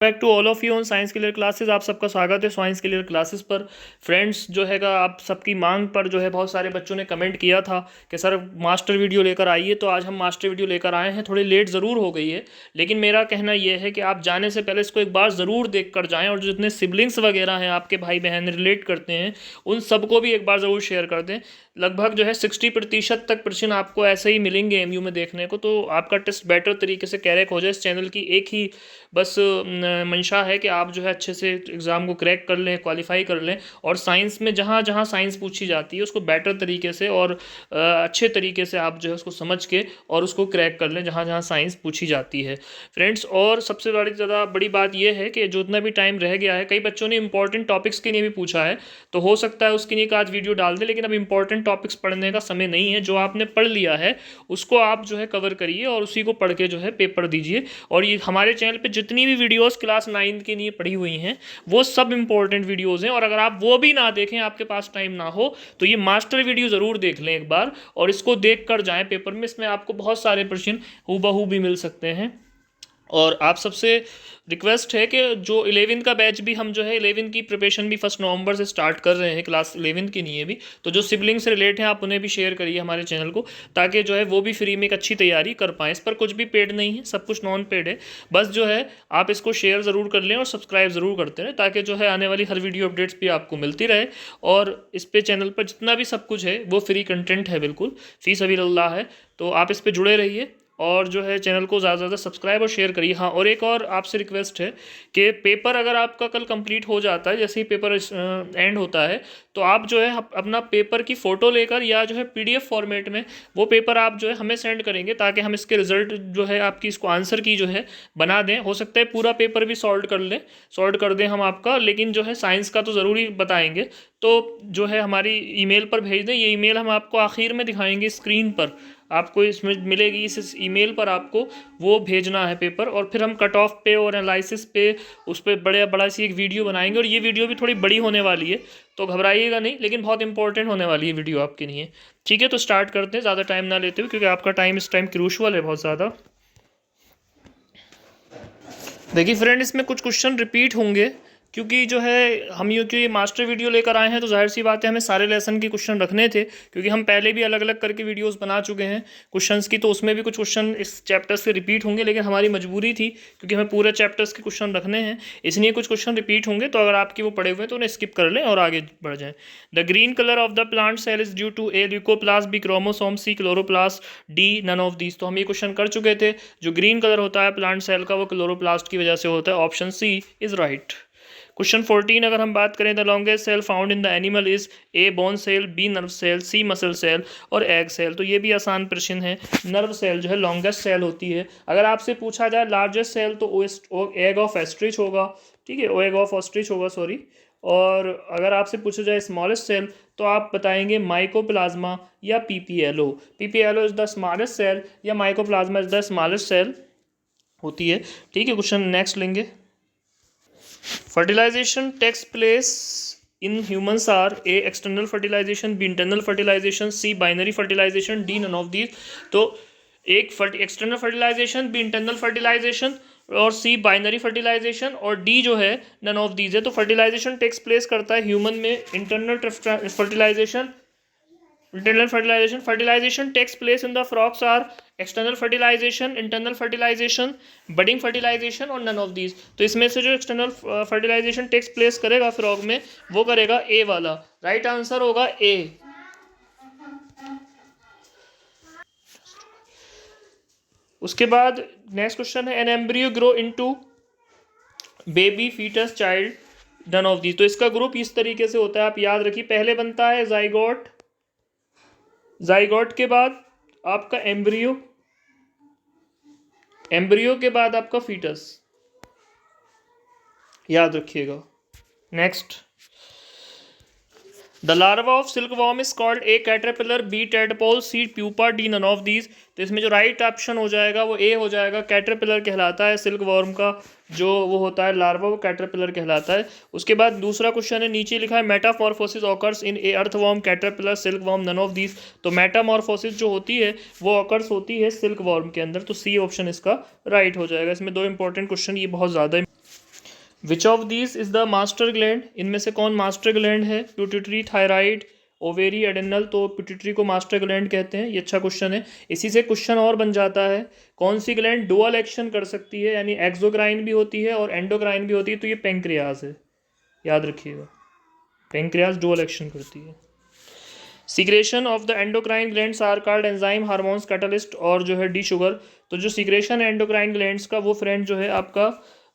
Back to all of you on science clear classes. आप सबका स्वागत है साइंस क्लियर क्लासेस पर। फ्रेंड्स जो हैगा आप सबकी मांग पर जो है बहुत सारे बच्चों ने कमेंट किया था कि सर मास्टर वीडियो लेकर आइए, तो आज हम मास्टर वीडियो लेकर आए हैं। थोड़ी लेट ज़रूर हो गई है, लेकिन मेरा कहना यह है कि आप जाने से पहले इसको एक बार ज़रूर देख कर जाएँ, और जो जितने सिबलिंग्स वगैरह हैं आपके भाई बहन रिलेट करते हैं उन सबको भी एक बार ज़रूर शेयर कर दें। लगभग जो है 60% तक प्रश्न आपको ऐसे ही मिलेंगे एमयू में देखने को, तो आपका टेस्ट बेटर तरीके से क्रैक हो जाए। इस चैनल की एक ही बस मंशा है कि आप जो है अच्छे से एग्ज़ाम को क्रैक कर लें, क्वालिफाई कर लें, और साइंस में जहाँ जहाँ साइंस पूछी जाती है उसको बेटर तरीके से और अच्छे तरीके से आप जो है उसको समझ के और उसको क्रैक कर लें जहाँ जहाँ साइंस पूछी जाती है फ्रेंड्स। और सबसे ज़्यादा बड़ी बात यह है कि जो इतना भी टाइम रह गया है, कई बच्चों ने इंपॉर्टेंट टॉपिक्स के लिए भी पूछा है, तो हो सकता है उसके लिए एक आज वीडियो डाल दें, लेकिन अब इंपॉर्टेंट टॉपिक्स पढ़ने का समय नहीं है। जो आपने पढ़ लिया है उसको आप जो है कवर करिए और उसी को पढ़ के जो है पेपर दीजिए। और ये हमारे चैनल पे जितनी भी वीडियोस क्लास 9 के लिए पढ़ी हुई हैं वो सब इंपॉर्टेंट वीडियोस हैं, और अगर आप वो भी ना देखें, आपके पास टाइम ना हो, तो ये मास्टर वीडियो ज़रूर देख लें एक बार और इसको देख कर जाएँ पेपर में। इसमें आपको बहुत सारे प्रश्न हूबहू भी मिल सकते हैं। और आप सबसे रिक्वेस्ट है कि जो 11 का बैच भी हम जो है 11 की प्रिपरेशन भी 1 नवंबर से स्टार्ट कर रहे हैं क्लास 11 के लिए भी, तो जो सिबलिंग से रिलेट हैं आप उन्हें भी शेयर करिए हमारे चैनल को, ताकि जो है वो भी फ्री में एक अच्छी तैयारी कर पाएँ। इस पर कुछ भी पेड नहीं है, सब कुछ नॉन पेड है। बस जो है आप इसको शेयर ज़रूर कर लें और सब्सक्राइब ज़रूर करते रहें, ताकि जो है आने वाली हर वीडियो अपडेट्स भी आपको मिलती रहे। और इस पे चैनल पर जितना भी सब कुछ है वो फ्री कंटेंट है, बिल्कुल फ़ी सबीलिल्लाह है। तो आप इस पर जुड़े रहिए और जो है चैनल को ज़्यादा से ज़्यादा सब्सक्राइब और शेयर करिए। हाँ, और एक और आपसे रिक्वेस्ट है कि पेपर अगर आपका कल कंप्लीट हो जाता है, जैसे ही पेपर एंड होता है, तो आप जो है अपना पेपर की फ़ोटो लेकर या जो है पीडीएफ फॉर्मेट में वो पेपर आप जो है हमें सेंड करेंगे, ताकि हम इसके रिज़ल्ट जो है आपकी इसको आंसर की जो है बना दें। हो सकता है पूरा पेपर भी सॉल्व कर दें हम आपका, लेकिन जो है साइंस का तो ज़रूरी बताएंगे। तो जो है हमारी ईमेल पर भेज दें। ये ईमेल हम आपको आखिर में दिखाएंगे स्क्रीन पर, आपको इसमें मिलेगी। इस ईमेल पर आपको वो भेजना है पेपर, और फिर हम कट ऑफ पे और एनालिसिस पे उस पर बड़ा सी एक वीडियो बनाएंगे। और ये वीडियो भी थोड़ी बड़ी होने वाली है, तो घबराइएगा नहीं, लेकिन बहुत इंपॉर्टेंट होने वाली है वीडियो आपके लिए। ठीक है, तो स्टार्ट करते हैं ज़्यादा टाइम ना लेते हुए, क्योंकि आपका टाइम इस टाइम क्रूशल है बहुत ज़्यादा। देखिए फ्रेंड, इसमें कुछ क्वेश्चन रिपीट होंगे, क्योंकि जो है हम ये मास्टर वीडियो लेकर आए हैं, तो जाहिर सी बात है हमें सारे लेसन के क्वेश्चन रखने थे, क्योंकि हम पहले भी अलग अलग करके वीडियोस बना चुके हैं क्वेश्चंस की, तो उसमें भी कुछ क्वेश्चन इस चैप्टर से रिपीट होंगे। लेकिन हमारी मजबूरी थी, क्योंकि हमें पूरे चैप्टर्स के क्वेश्चन रखने हैं, इसलिए कुछ क्वेश्चन रिपीट होंगे। तो अगर आपके वो पढ़े हुए हैं तो उन्हें स्किप कर लें और आगे बढ़ जाएँ। The green colour of the plant cell is due to A leucoplast, B chromosome, C chloroplast, D none of these. तो हम ये क्वेश्चन कर चुके थे। जो ग्रीन कलर होता है प्लांट सेल का वो क्लोरोप्लास्ट की वजह से होता है। Option C is right. Question 14 अगर हम बात करें, the longest cell found in the animal is A bone cell, B nerve cell, C muscle cell और एग सेल। तो ये भी आसान प्रश्न है। नर्व सेल जो है लॉन्गेस्ट सेल होती है। अगर आपसे पूछा जाए लार्जेस्ट सेल, तो एग ऑफ एस्ट्रिच होगा। ठीक है, एग ऑफ ऑस्ट्रिच होगा, सॉरी। और अगर आपसे पूछा जाए स्मॉलेस्ट सेल, तो आप बताएंगे माइकोप्लाज्मा या PPLO. PPLO is the smallest cell या mycoplasma is the smallest cell होती है। ठीक है, क्वेश्चन नेक्स्ट लेंगे। Fertilization takes place in humans are A external fertilization, B internal fertilization, C binary fertilization, D none of these। तो एक external fertilization, B internal fertilization और C binary fertilization, और D जो है नन ऑफ दीज है। तो fertilisation takes place करता है ह्यूमन में internal fertilization, fertilization takes place in the frogs are external fertilization, internal fertilization, budding fertilization और none of these। तो इसमें से जो एक्सटर्नल फर्टिलाइजेशन टेक्स प्लेस करेगा फ्रॉग में, वो करेगा ए वाला। राइट आंसर होगा ए। उसके बाद नेक्स्ट क्वेश्चन है, an embryo grow into baby, foetus, child, none of these. तो इसका ग्रुप इस तरीके से होता है, आप याद रखिए। पहले बनता है जाइगोट, जाइगोट के बाद आपका एम्ब्रियो, एम्ब्रियो के बाद आपका फीटस, याद रखिएगा। Next, the larva of silk worm is called A caterpillar, B tadpole, C pupa, D none of these. तो इसमें जो राइट ऑप्शन हो जाएगा वो ए हो जाएगा। कैटरपिलर कहलाता है सिल्क वॉर्म का जो वो होता है लार्वा, वो कैटरपिलर कहलाता है। उसके बाद दूसरा क्वेश्चन है, नीचे लिखा है metamorphosis occurs in A earthworm, caterpillar, silk worm, none of these. तो मेटामॉर्फोसिस जो होती है वो ऑकर्स होती है सिल्क वॉर्म के अंदर, तो सी ऑप्शन इसका राइट हो जाएगा। इसमें दो इंपॉर्टेंट क्वेश्चन ये बहुत ज़्यादा which of these is the master gland, इनमें से कौन मास्टर ग्लैंड है? Pituitary, thyroid, ovary, एडेनल। तो प्यूटिटरी को मास्टर ग्लैंड कहते हैं। ये अच्छा क्वेश्चन है। इसी से क्वेश्चन और बन जाता है, कौन सी ग्लैंड डुअल एक्शन कर सकती है, यानी एक्सोक्राइन भी होती है और एंडोक्राइन भी होती है? तो ये पेंक्रियाज है, याद रखिएगा, पेंक्रियाज डुअल एक्शन करती है। Secretion of the endocrine glands are called enzyme, hormones, catalyst और जो है डी शुगर। तो जो सीक्रेशन है एंडोक्राइन ग्लैंड्स का वो फ्रेंड जो है आपका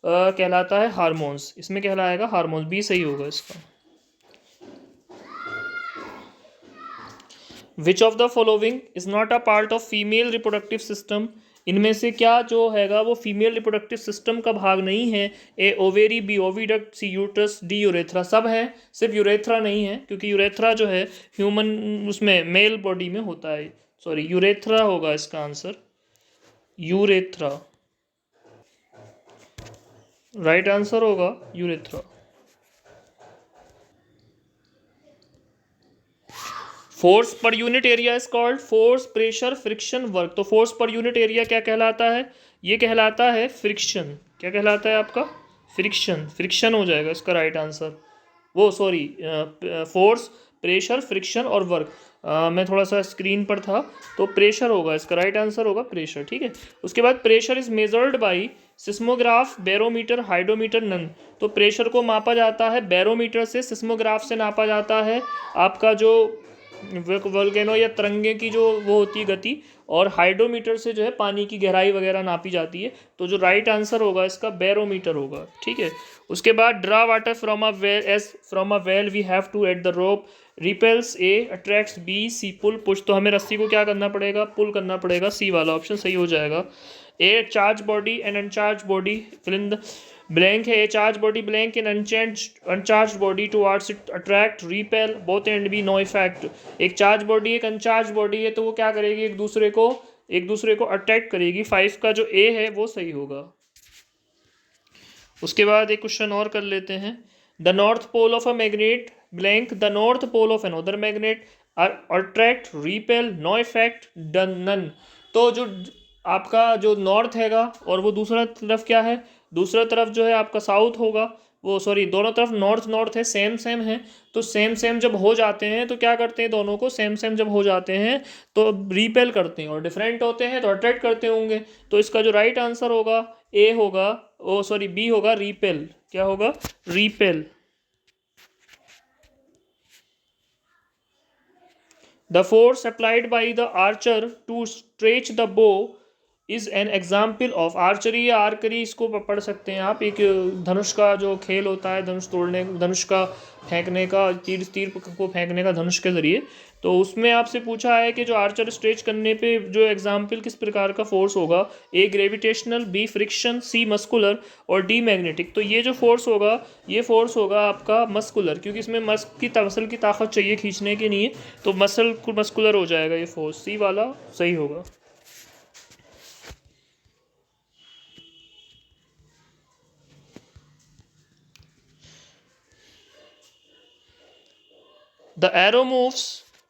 कहलाता है हार्मोन्स। इसमें कहलाएगा हार्मोन्स, बी सही होगा इसका। विच of the following is not a part of female reproductive system, इनमें से क्या जो हैगा वो फीमेल रिप्रोडक्टिव सिस्टम का भाग नहीं है? ए ओवेरी, बी ओविडक्ट, सी यूट्रस, डी यूरेथ्रा। सब है, सिर्फ यूरेथ्रा नहीं है, क्योंकि यूरेथ्रा जो है ह्यूमन उसमें मेल बॉडी में होता है। सॉरी, यूरेथ्रा होगा इसका आंसर, यूरेथ्रा राइट आंसर होगा urethra. Force per unit area is called force, pressure, friction, work. तो फोर्स पर यूनिट एरिया क्या कहलाता है? ये कहलाता है फ्रिक्शन। क्या कहलाता है आपका? फ्रिक्शन। फ्रिक्शन हो जाएगा इसका राइट आंसर। वो सॉरी, फोर्स, प्रेशर, फ्रिक्शन और वर्क। मैं थोड़ा सा स्क्रीन पर था, तो प्रेशर होगा इसका राइट आंसर होगा, प्रेशर। ठीक है। उसके बाद pressure is measured by seismograph, barometer, hydrometer, none. तो प्रेशर को मापा जाता है बैरोमीटर से, सिस्मोग्राफ से नापा जाता है आपका जो वोल्केनो या तरंगे की जो वो होती है गति, और हाइड्रोमीटर से जो है पानी की गहराई वगैरह नापी जाती है। तो जो राइट आंसर होगा इसका बैरोमीटर होगा। ठीक है। उसके बाद draw water from a well, as from a well we have to at the rope, repels, A attracts, B C pull push. तो हमें रस्सी को क्या करना पड़ेगा? पुल करना पड़ेगा। सी वाला ऑप्शन सही हो जाएगा। A charge body and uncharge body, fill in the blank है। A charge body blank in uncharge body towards it attract, repel, both and b, no effect. एक चार्ज बॉडी एक अनचार्ज बॉडी है, तो वो क्या करेगी? एक दूसरे को अट्रैक्ट करेगी। 5 का जो ए है वो सही होगा। उसके बाद एक क्वेश्चन और कर लेते हैं। The north pole of a magnet blank, the north pole of another magnet are attract, repel, no effect, done, none. तो जो आपका जो नॉर्थ हैगा और वो दूसरा तरफ क्या है? दूसरा तरफ जो है आपका साउथ होगा। वो सॉरी, दोनों तरफ नॉर्थ नॉर्थ है, सेम सेम है। तो सेम सेम जब हो जाते हैं तो क्या करते हैं? दोनों को सेम सेम जब हो जाते हैं तो रिपेल करते हैं, और डिफरेंट होते हैं तो अट्रैक्ट करते होंगे। तो इसका जो राइट आंसर होगा ए होगा, ओ सॉरी बी होगा, रिपेल। क्या होगा? Repel. The force applied by the archer to stretch the bow is an example of archery या आर्करी। इसको पढ़ सकते हैं आप। एक धनुष का जो खेल होता है, धनुष तोड़ने, धनुष का फेंकने का, तीर तीर को फेंकने का धनुष के जरिए। तो उसमें आपसे पूछा है कि जो आर्चर स्ट्रेच करने पे जो एग्जाम्पल किस प्रकार का फोर्स होगा? ए ग्रेविटेशनल, बी फ्रिक्शन, सी मस्कुलर और डी मैग्नेटिक। तो ये जो फोर्स होगा ये फोर्स होगा आपका मस्कुलर, क्योंकि इसमें मसल की ताकत चाहिए खींचने के लिए, तो मस्कुलर हो जाएगा ये फोर्स। सी वाला सही होगा। The arrow moves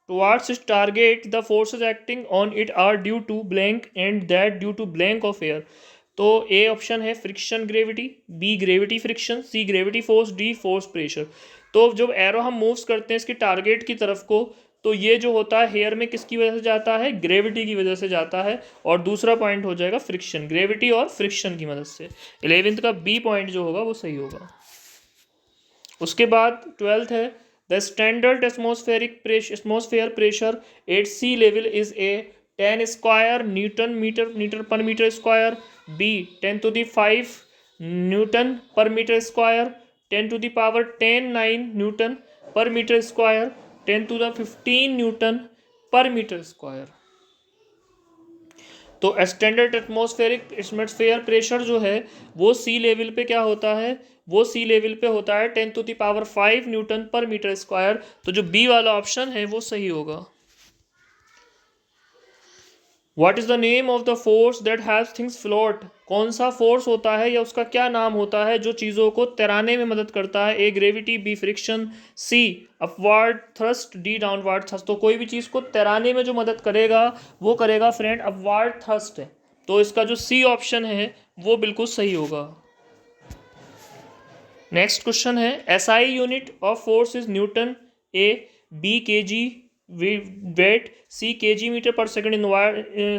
towards its target. The forces acting on it are due to blank and that due to blank of air. तो ए ऑप्शन है friction gravity, b gravity friction, c gravity force, d force pressure. तो जब arrow हम moves करते हैं इसके target की तरफ को, तो ये जो होता है हेयर में किसकी वजह से जाता है? ग्रेविटी की वजह से जाता है। और दूसरा पॉइंट हो जाएगा फ्रिक्शन, ग्रेविटी और फ्रिक्शन की मदद से। 11th का बी पॉइंट जो होगा वो सही होगा। उसके बाद 12th है, the standard atmosphere pressure at sea level is A 10 square newton metre per metre square, B 10⁵ newton per metre square, 10⁻10⁹ newton per metre square, 10⁻15 newton per metre square. तो standard atmosphere pressure जो है वो सी level पे क्या होता है? वो सी level पे होता है 10⁵ न्यूटन पर मीटर स्क्वायर। तो जो बी वाला ऑप्शन है वो सही होगा। What is the name of the force that has things float? कौन सा फोर्स होता है या उसका क्या नाम होता है जो चीज़ों को तैराने में मदद करता है? A gravity, B friction, C upward thrust, D downward thrust. तो कोई भी चीज़ को तैराने में जो मदद करेगा वो करेगा फ्रेंड अपवर्ड थ्रस्ट है। तो इसका जो सी ऑप्शन है वो बिल्कुल सही होगा। नेक्स्ट क्वेश्चन है SI unit of force is newton, A B KG weight, C KG metre per second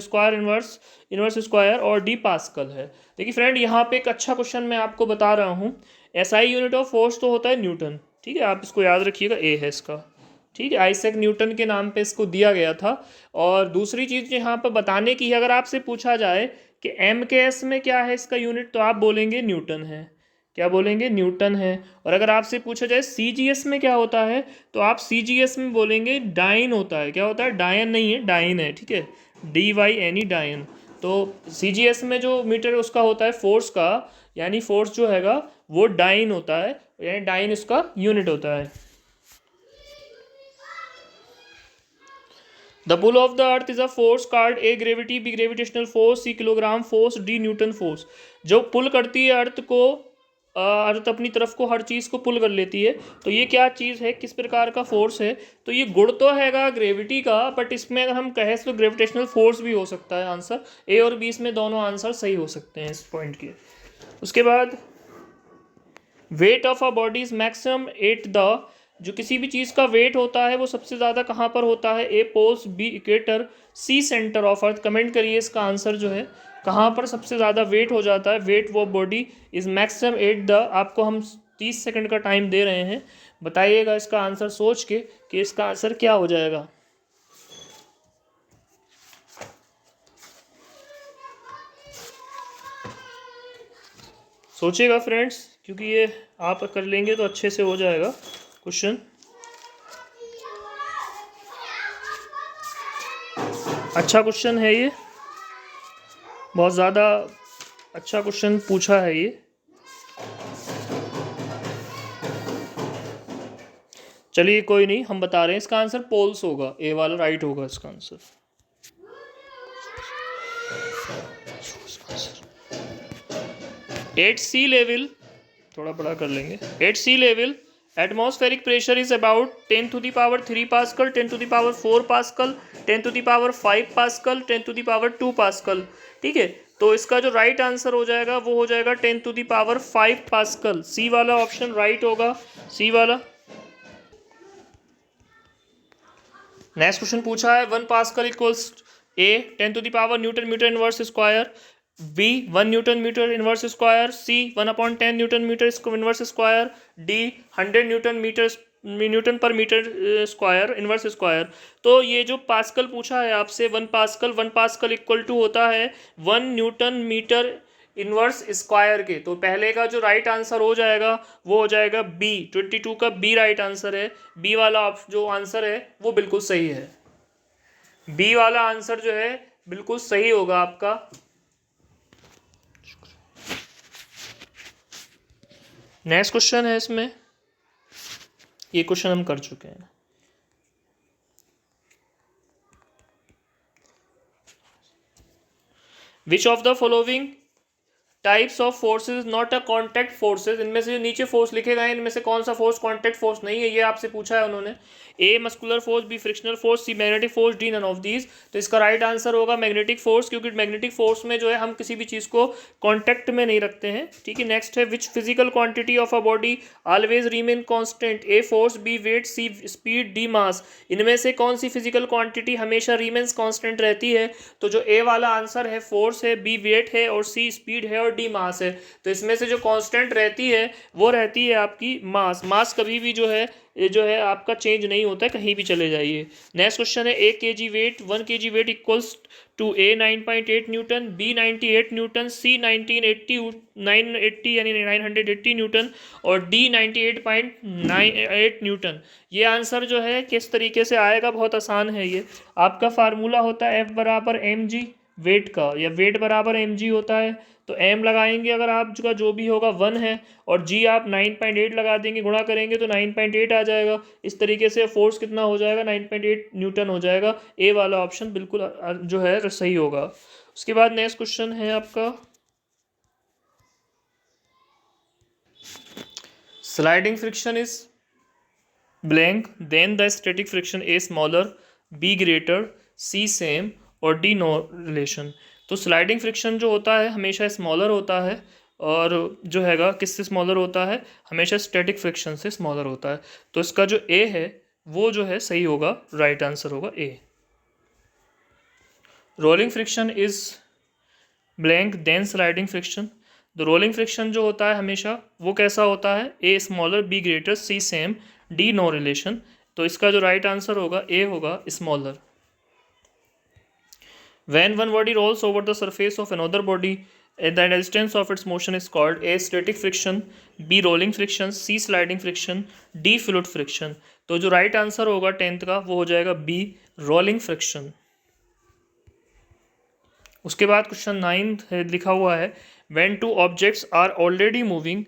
square inverse square और डी पास्कल है। देखिए फ्रेंड, यहाँ पे एक अच्छा क्वेश्चन मैं आपको बता रहा हूँ। एसआई यूनिट ऑफ फोर्स तो होता है न्यूटन, ठीक है, आप इसको याद रखिएगा, ए है इसका, ठीक है, आइजैक न्यूटन के नाम पे इसको दिया गया था। और दूसरी चीज़ यहाँ पर बताने की है, अगर आपसे पूछा जाए कि एम के एस में क्या है इसका यूनिट, तो आप बोलेंगे न्यूटन है। क्या बोलेंगे? न्यूटन है। और अगर आपसे पूछा जाए सी जी एस में क्या होता है, तो आप सी जी एस में बोलेंगे डाइन होता है। क्या होता है? डायन नहीं है, डाइन है, ठीक है, D Y N E, dyne. तो सी जी एस में जो मीटर उसका होता है फोर्स का, यानी फोर्स जो हैगा वो डाइन होता है, यानी डाइन इसका यूनिट होता है। The pull of the earth is a force called A gravity, B gravitational force, C kilogram force, D newton force. जो पुल करती है अर्थ को, अर्थ अपनी तरफ को हर चीज़ को पुल कर लेती है, तो ये क्या चीज़ है, किस प्रकार का फोर्स है? तो ये गुण तो हैगा ग्रेविटी का, बट इसमें अगर हम कहें तो ग्रेविटेशनल फोर्स भी हो सकता है। आंसर ए और बी इसमें दोनों आंसर सही हो सकते हैं इस पॉइंट के। उसके बाद weight of a body is maximum at the, जो किसी भी चीज़ का वेट होता है वो सबसे ज़्यादा कहाँ पर होता है? A poles, b equator, c centre of earth. Comment करिए इसका आंसर जो है कहाँ पर सबसे ज़्यादा वेट हो जाता है। वेट वो body is maximum at the, आपको हम 30 सेकंड का टाइम दे रहे हैं, बताइएगा इसका आंसर सोच के कि इसका आंसर क्या हो जाएगा। सोचिएगा फ्रेंड्स, क्योंकि ये आप कर लेंगे तो अच्छे से हो जाएगा क्वेश्चन। अच्छा क्वेश्चन है ये, बहुत ज़्यादा अच्छा क्वेश्चन पूछा है ये। चलिए कोई नहीं, हम बता रहे हैं इसका आंसर पोल्स होगा, ए वाला राइट होगा इसका आंसर। एट सी लेवल, थोड़ा बड़ा कर लेंगे, at sea level atmospheric pressure is about 10 to the power 3 pascal, 10 to the power 4 pascal, 10 to the power 5 pascal, 10 to the power 2 pascal. ठीक है, तो इसका जो राइट आंसर हो जाएगा वो हो जाएगा 10 to the power 5 pascal. C वाला ऑप्शन राइट होगा, सी वाला। नेक्स्ट क्वेश्चन पूछा है 1 pascal equals A 10 to the power newton metre inverse square, B 1 newton metre inverse square, C 1/10 newton metre inverse square, D 100 newton per metre square inverse square. तो ये जो pascal पूछा है आपसे 1 pascal equal to होता है 1 newton metre inverse square के। तो पहले का जो राइट आंसर हो जाएगा वो हो जाएगा बी, 22 का बी राइट आंसर है। बी वाला जो आंसर है वो बिल्कुल सही है, बी वाला आंसर जो है बिल्कुल सही होगा आपका। नेक्स्ट क्वेश्चन है इसमें, ये क्वेश्चन हम कर चुके हैं। विच of the following types of forces not a contact forces, इनमें से जो नीचे फोर्स लिखे गए इनमें से कौन सा फोर्स कॉन्टैक्ट फोर्स नहीं है, ये आपसे पूछा है उन्होंने। A muscular force, B frictional force, C magnetic force, D none of these. तो इसका राइट आंसर होगा मैग्नेटिक फोर्स, क्योंकि मैग्नेटिक फोर्स में जो है हम किसी भी चीज़ को कॉन्टैक्ट में नहीं रखते हैं। ठीक है, नेक्स्ट है which physical quantity of a body always remain constant, a force, b weight, c speed, d mass. इनमें से कौन सी फिजिकल क्वांटिटी हमेशा रिमेन्स कॉन्स्टेंट रहती है? तो जो ए वाला आंसर है फोर्स है, बी वेट है और सी स्पीड है और डी मास है। तो इसमें से जो कांस्टेंट रहती है वो रहती है आपकी मास। मास कभी भी जो है ये जो है आपका चेंज नहीं होता है, कहीं भी चले जाइए। नेक्स्ट क्वेश्चन है 1 kg weight 1 kg weight equals to a 9.8 newton, b 98 newton, c 980 यानी 980 न्यूटन और डी 98.98 न्यूटन। ये आंसर जो है किस तरीके से आएगा, बहुत आसान है ये। आपका फार्मूला होता है F बराबर mg वेट का, या वेट बराबर mg होता है। तो m लगाएंगे अगर आपका जो भी होगा 1 है, और g आप 9.8 लगा देंगे, गुणा करेंगे तो 9.8 आ जाएगा। इस तरीके से फोर्स कितना हो जाएगा, 9.8 न्यूटन हो जाएगा। ए वाला ऑप्शन बिल्कुल जो है सही होगा। उसके बाद नेक्स्ट क्वेश्चन है आपका sliding friction is blank than the static friction, A smaller, B greater, C same और डी नो रिलेशन। तो स्लाइडिंग फ्रिक्शन जो होता है हमेशा स्मॉलर होता है, और जो हैगा किससे स्मॉलर होता है, हमेशा स्टैटिक फ्रिक्शन से स्मॉलर होता है। तो इसका जो ए है वो जो है सही होगा, राइट आंसर होगा a. Rolling friction is blank then sliding friction. तो रोलिंग फ्रिक्शन जो होता है हमेशा वो कैसा होता है, a smaller B greater C same d no relation. तो इसका जो राइट आंसर होगा ए होगा smaller. When one body rolls over the surface of another body, the distance of its motion is called A. Static friction, B. Rolling friction, C. Sliding friction, D. Fluid friction। तो जो right answer होगा 10th का वो हो जाएगा B, rolling friction. उसके बाद question 9 लिखा हुआ है, when two objects are already moving,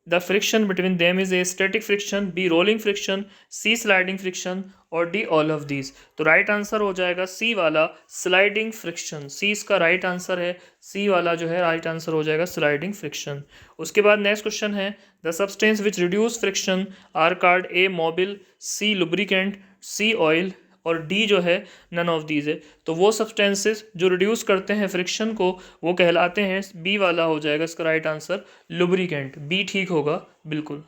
the friction between them is A. static friction, B. rolling friction, C. sliding friction और D. all of these। तो राइट आंसर हो जाएगा C वाला, स्लाइडिंग फ्रिक्शन। C इसका right answer है, C वाला जो है राइट आंसर हो जाएगा स्लाइडिंग फ्रिक्शन। उसके बाद नेक्स्ट क्वेश्चन है, the substance which reduce friction are called A Mobil, C. Lubricant, C. Oil और डी जो है नन ऑफ दीज है। तो वो सब्सटेंसेस जो रिड्यूस करते हैं फ्रिक्शन को वो कहलाते हैं, बी वाला हो जाएगा इसका राइट आंसर, लुब्रिकेंट। बी ठीक होगा बिल्कुल।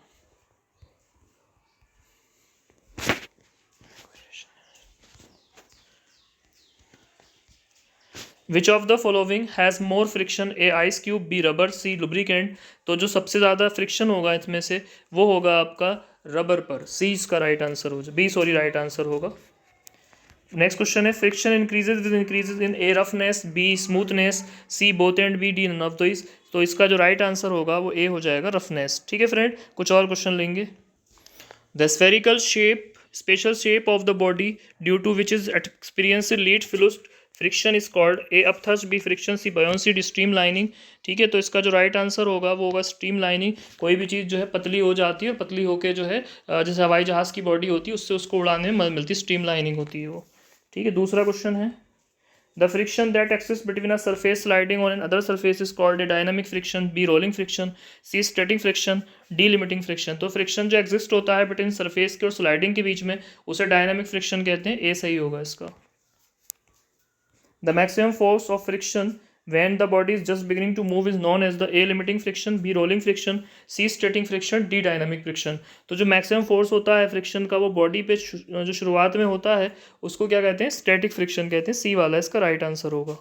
Which of the following has more friction, A ice cube, B rubber, C lubricant. तो जो सबसे ज़्यादा फ्रिक्शन होगा इसमें से वो होगा आपका रबर पर, सी इसका राइट आंसर हो जाए, बी सॉरी राइट आंसर होगा। नेक्स्ट क्वेश्चन है, friction increases with increases in A roughness, B smoothness, C both and, B D none of this. तो इसका जो राइट आंसर होगा वो ए हो जाएगा, रफनेस। ठीक है फ्रेंड, कुछ और क्वेश्चन लेंगे। The spherical shape, special shape of the body due to which is experience least fluid friction is called, a upthrust, b friction, c buoyancy, d streamlining. ठीक है, तो इसका जो राइट आंसर होगा वो होगा स्ट्रीम लाइनिंग। कोई भी चीज़ जो है पतली हो जाती है और पतली होकर जो है जैसे हवाई जहाज़ की बॉडी होती है उससे उसको उड़ाने में मदद मिलती है, स्ट्रीम लाइनिंग होती है वो। ठीक है, दूसरा क्वेश्चन है, the friction that exist between a surface sliding on another surface is called A dynamic friction, B rolling friction, C static friction, D limiting friction. तो फ्रिक्शन जो एग्जिस्ट होता है बिटवीन सरफेस के और sliding के बीच में उसे dynamic friction कहते हैं, ए सही होगा इसका। The maximum force of friction when the body is just beginning to move is known as the A limiting friction, B rolling friction, C static friction, D dynamic friction। तो जो maximum force होता है friction का वो body पे जो शुरुआत में होता है उसको क्या कहते हैं, स्टैटिक फ्रिक्शन कहते हैं, सी वाला इसका राइट आंसर होगा।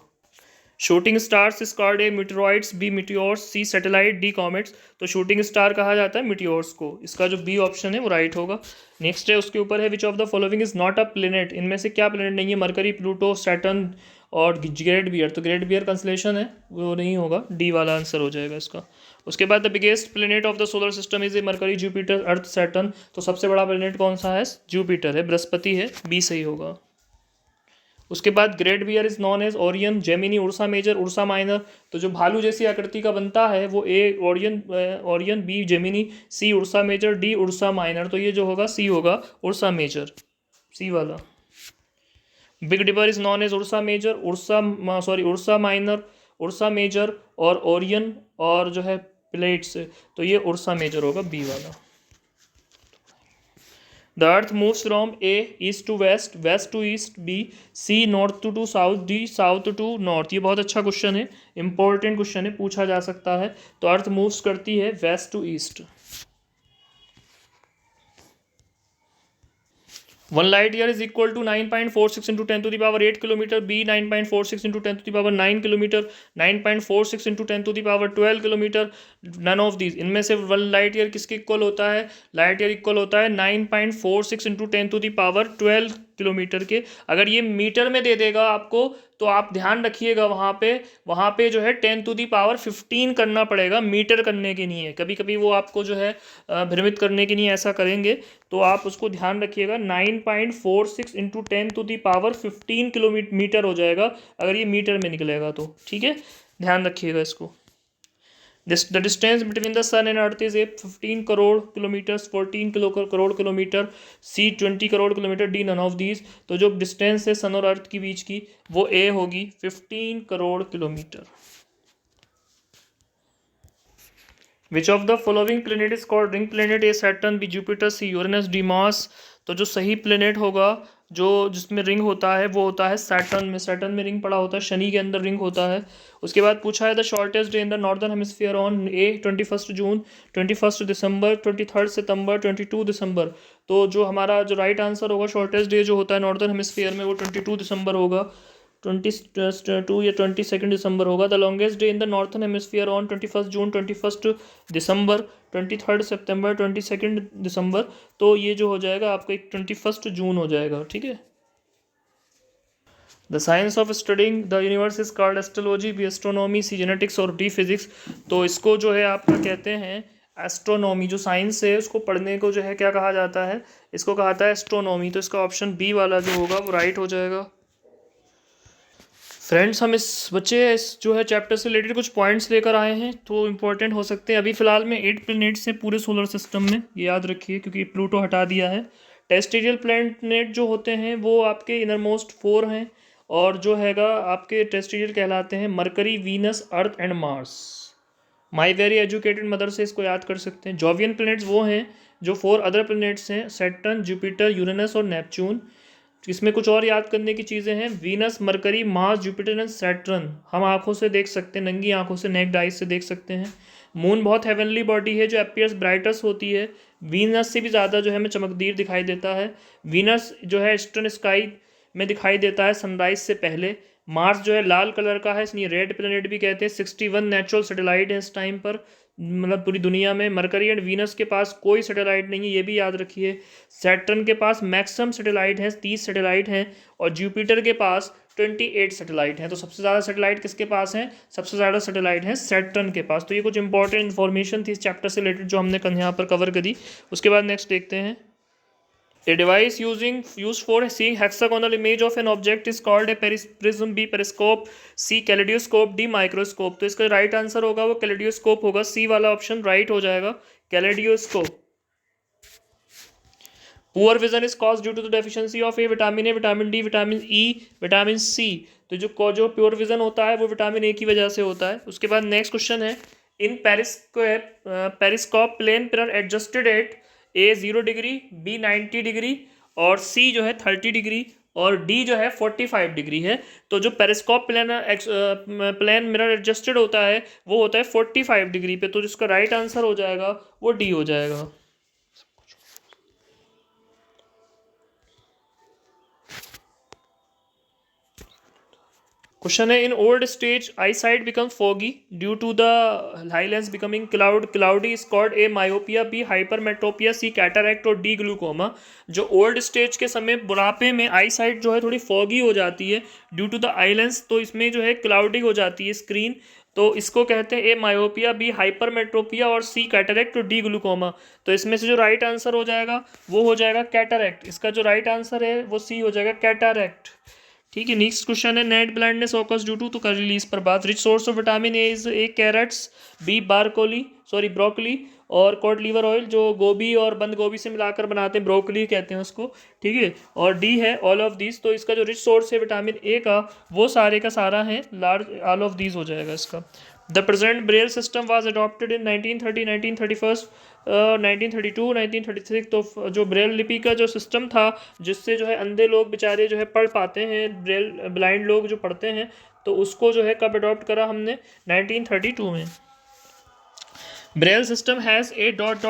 Shooting stars is called a meteoroids, b meteors, c satellite, d comets. तो शूटिंग स्टार कहा जाता है मीटियोर्स को, इसका जो बी ऑप्शन है वो राइट होगा। नेक्स्ट है, उसके ऊपर है, which of the following is not a planet, इनमें से क्या प्लेनेट नहीं है, मरकरी, प्लूटो, सैटर्न और ग्रेट बियर। तो ग्रेट बियर कंसलेशन है वो नहीं होगा, डी वाला आंसर हो जाएगा इसका। उसके बाद the biggest planet of the solar system is a mercury, Jupiter, earth, Saturn. तो सबसे बड़ा प्लेनेट कौन सा है, जुपिटर है, बृहस्पति है, बी सही होगा। उसके बाद great bear is known as Orion, Gemini, Ursa Major, Ursa Minor. तो जो भालू जैसी आकृति का बनता है वो a Orion, b Gemini, c Ursa Major, d Ursa Minor. तो ये जो होगा सी होगा, उर्सा मेजर, सी वाला। Big Dipper is known as Ursa Major, Ursa Minor, Ursa Major और ओरियन और जो है प्लेट्स, तो ये उर्सा मेजर होगा, बी वाला। The earth moves from A east to west, west to east, B, C north to south, D south to north. ये बहुत अच्छा क्वेश्चन है, इंपॉर्टेंट क्वेश्चन है, पूछा जा सकता है। तो अर्थ मूव्स करती है west to east. 1 light year is equal to 9.46 into 10 to the power 8 kilometre, B 9.46 into 10 to the power 9 kilometre, 9.46 into 10 to the power 12 kilometre, none of these. इनमें से 1 लाइट ईयर किसके इक्वल होता है, light year equal होता है 9.46 into 10 to the power 12 kilometre के। अगर ये मीटर में दे देगा आपको तो आप ध्यान रखिएगा वहाँ पे जो है 10 to the power 15 करना पड़ेगा, मीटर करने के लिए। कभी कभी वो आपको जो है भ्रमित करने के लिए ऐसा करेंगे, तो आप उसको ध्यान रखिएगा। 9.46 into 10 to the power 15 kilometre हो जाएगा अगर ये मीटर में निकलेगा तो। ठीक है, ध्यान रखिएगा इसको। The distance between the sun and earth is 15 crore kilometre, 14 crore kilometre, C 20 crore kilometre, D none of these. तो जो डिस्टेंस है सन और अर्थ के बीच की वो ए होगी, 15 crore kilometre. Which of the following planet is called ring planet, A Saturn, B Jupiter, C Uranus, D Mars. तो जो सही प्लेनेट होगा जो जिसमें रिंग होता है वो होता है सैटर्न में रिंग पड़ा होता है, शनि के अंदर रिंग होता है। उसके बाद पूछा है the shortest day in the northern hemisphere on a 21 June, 21 December, 23 September, 22 December. तो जो हमारा जो राइट आंसर होगा शॉर्टेस्ट डे जो होता है नॉर्दर्न हेमिस्फीयर में वो 22 दिसंबर होगा, 22 या 22 दिसंबर होगा। The longest day in the northern hemisphere on 21 June, 21 December, 23 September, 22 December. तो ये जो हो जाएगा आपका एक 21 जून हो जाएगा, ठीक है। The science of studying the universe is called astrology, B astronomy, C genetics और डी फिजिक्स। तो इसको जो है आपका कहते हैं एस्ट्रोनॉमी, जो साइंस है उसको पढ़ने को जो है क्या कहा जाता है, इसको कहा जाता है एस्ट्रोनॉमी। तो इसका ऑप्शन बी वाला जो होगा वो राइट हो जाएगा। फ्रेंड्स हम इस जो है चैप्टर से रिलेटेड कुछ पॉइंट्स लेकर आए हैं तो इम्पोर्टेंट हो सकते हैं। अभी फिलहाल में 8 प्लैनेट्स हैं पूरे सोलर सिस्टम में, ये याद रखिए क्योंकि प्लूटो हटा दिया है। टेरेस्ट्रियल प्लैनेट जो होते हैं वो आपके इनरमोस्ट 4 हैं, और जो हैगा आपके टेरेस्ट्रियल कहलाते हैं mercury, Venus, earth and Mars. My very educated mother से इसको याद कर सकते हैं। जॉवियन प्लैनेट्स वो हैं जो 4 अदर प्लैनेट्स हैं, सैटर्न, जुपिटर, यूरेनस और नेपच्यून। इसमें कुछ और याद करने की चीज़ें हैं, Venus, mercury, Mars, Jupiter and Saturn हम आंखों से देख सकते हैं, नंगी आंखों से, नेक्ड आइज से देख सकते हैं। मून बहुत हेवनली बॉडी है जो अपीयर्स ब्राइटस होती है, वीनस से भी ज़्यादा जो है हमें चमकदीर दिखाई देता है। वीनस जो है ईस्टर्न स्काई में दिखाई देता है सनराइज से पहले। मार्स जो है लाल कलर का है इसलिए रेड प्लेनेट भी कहते हैं। 61 नेचुरल सैटेलाइट है इस टाइम पर, मतलब पूरी दुनिया में। मरकरी एंड वीनस के पास कोई सैटेलाइट नहीं है, ये भी याद रखिए। सैटर्न के पास मैक्सिमम सैटेलाइट हैं, 30 सैटेलाइट हैं, और जुपिटर के पास 28 सैटेलाइट हैं। तो सबसे ज़्यादा सैटेलाइट किसके पास हैं, सबसे ज़्यादा सैटेलाइट हैं सैटर्न के पास। तो ये कुछ इंपॉर्टेंट इन्फॉर्मेशन थी इस चैप्टर से रिलेटेड जो हमने यहाँ पर कवर करी। उसके बाद नेक्स्ट देखते हैं। A device used for seeing hexagonal image of an object is called a prism, B periscope, C kaleidoscope, D microscope। तो इसका राइट आंसर होगा वो कैलेडियोस्कोप होगा, सी वाला ऑप्शन राइट हो जाएगा, kaleidoscope. Poor vision is cause due to the deficiency of A vitamin D, vitamin E, vitamin C. तो जो प्योर विजन होता है वो विटामिन ए की वजह से होता है। उसके बाद नेक्स्ट क्वेश्चन है, in periscope plane mirror adjusted at A 0 degree, B 90 degree, और सी जो है 30 डिग्री, और डी जो है 45 डिग्री है। तो जो पेरिस्कोप प्लेन मिरर एडजस्टेड होता है वो होता है 45 डिग्री पे। तो जिसका राइट आंसर हो जाएगा वो डी हो जाएगा। क्वेश्चन है, in old stage eyesight become foggy due to the high lens becoming cloudy is called A myopia, B hypermetropia, C cataract और डी ग्लूकोमा। जो ओल्ड स्टेज के समय बुढ़ापे में आई साइट जो है थोड़ी फॉगी हो जाती है due to the eye lens, तो इसमें जो है क्लाउडी हो जाती है स्क्रीन, तो इसको कहते हैं ए मायोपिया, बी हाइपरमेट्रोपिया और सी कैटरैक्ट और डी ग्लूकोमा। तो इसमें से जो राइट आंसर हो जाएगा वो हो जाएगा कैटरैक्ट। इसका जो राइट आंसर है वो सी हो जाएगा, कैटरैक्ट। ठीक है। नेक्स्ट क्वेश्चन है, night blindness occurs due to, तो कर ली इस पर बात। Rich source of vitamin A is A carrots, B broccoli और कॉड लीवर ऑयल, जो गोभी और बंद गोभी से मिलाकर बनाते हैं, ब्रोकली कहते हैं उसको, ठीक है। और डी है ऑल ऑफ दीज। तो इसका जो रिच सोर्स है विटामिन ए का वो सारे का सारा है लार्ज, ऑल ऑफ दीज हो जाएगा इसका। The present Braille system was adopted in 1930, 1931, 1932, 1936। तो जो ब्रेल लिपि का जो सिस्टम था जिससे जो है अंधे लोग बेचारे जो है पढ़ पाते हैं, ब्रेल ब्लाइंड लोग जो पढ़ते हैं, तो उसको जो है कब अडॉप्ट करा हमने, 1932 में। Braille system has a dot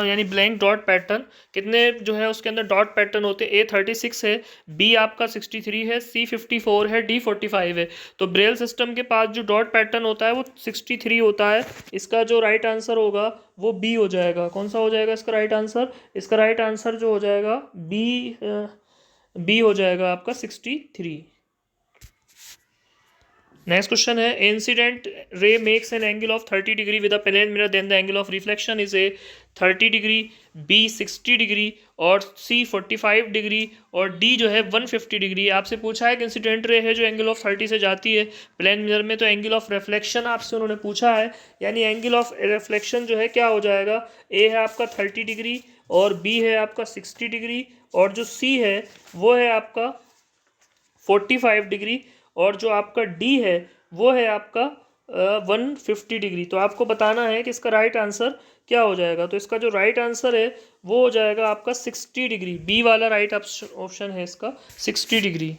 यानी ब्लैंक डॉट पैटर्न। कितने जो है उसके अंदर डॉट पैटर्न होते हैं, ए 36 है, बी आपका 63 है, सी 54 है, डी 45 है। तो ब्रेल सिस्टम के पास जो डॉट पैटर्न होता है वो 63 होता है। इसका जो राइट आंसर होगा वो बी हो जाएगा। कौन सा हो जाएगा इसका राइट आंसर, इसका राइट आंसर जो हो जाएगा बी हो जाएगा आपका 63। नेक्स्ट क्वेश्चन है, incident ray makes an angle of 30 degree with a plane mirror, then the angle of reflection is A 30 degree, B 60 degree, और सी 45 डिग्री, और डी जो है 150 डिग्री। आपसे पूछा है कि इंसिडेंट रे है जो एंगल ऑफ 30 से जाती है प्लेन मिरर में, तो एंगल ऑफ रिफ्लेक्शन आपसे उन्होंने पूछा है, यानी एंगल ऑफ रिफ्लेक्शन जो है क्या हो जाएगा, ए है आपका 30 डिग्री, और बी है आपका 60 डिग्री, और जो सी है वो है आपका 45 डिग्री, और जो आपका डी है वो है आपका 150 डिग्री। तो आपको बताना है कि इसका राइट आंसर क्या हो जाएगा? तो इसका जो राइट आंसर है वो हो जाएगा आपका 60 डिग्री। बी वाला राइट ऑप्शन है इसका 60 degree.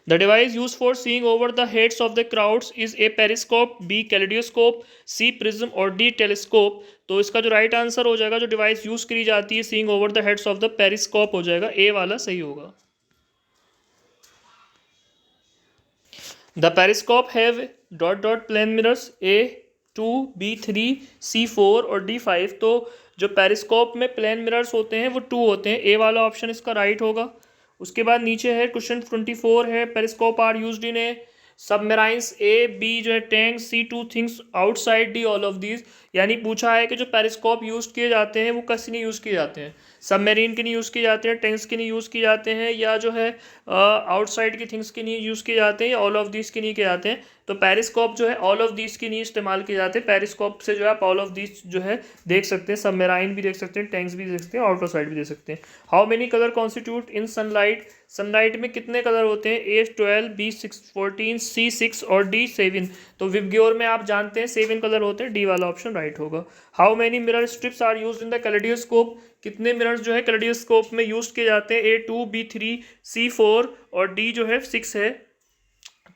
The device used for seeing over the heads of the crowds is a periscope, B kaleidoscope, C prism और D telescope। तो इसका जो राइट आंसर हो जाएगा, जो डिवाइस यूज करी जाती है seeing over the heads of the periscope, हो जाएगा ए वाला सही होगा। The periscope have dot dot plane mirrors A2, B3, C4 और D5। तो जो पेरिस्कोप में प्लेन मिरर्स होते हैं वो 2 होते हैं, ए वाला ऑप्शन इसका राइट होगा। उसके बाद नीचे है क्वेश्चन 24 है, periscope are used in A submarines, A B जो है tank, C to things outside, D all of these. यानी पूछा है कि जो पेरिस्कोप यूज़ किए जाते हैं वो किस नहीं यूज़ किए जाते हैं, सबमरीन के नहीं यूज़ किए जाते हैं, टैंक्स के नहीं यूज़ किए जाते हैं, या जो है आउटसाइड की थिंग्स के नहीं यूज़ किए जाते हैं, या ऑल ऑफ दीज के नहीं किए जाते हैं। तो पेरिस्कोप जो है ऑल ऑफ दीज के नहीं इस्तेमाल किए जाते हैं। पेरिस्कोप से जो है आप ऑल ऑफ दीज जो है देख सकते हैं, सबमराइन भी देख सकते हैं, टैंक्स भी देख सकते हैं, आउटर साइड भी देख सकते हैं। How many colour constitute in sunlight, sunlight में कितने कलर होते हैं? ए 12, बी 14, सी 6 और डी 7। तो विबग्योर में आप जानते हैं 7 कलर होते हैं, डी वाला ऑप्शन राइट होगा। How many mirror strips are used in the kaleidoscope, कितने मिरर्स जो है कैलेडोस्कोप में यूज किए जाते हैं? ए 2, बी 3, सी 4 और डी जो है 6 है।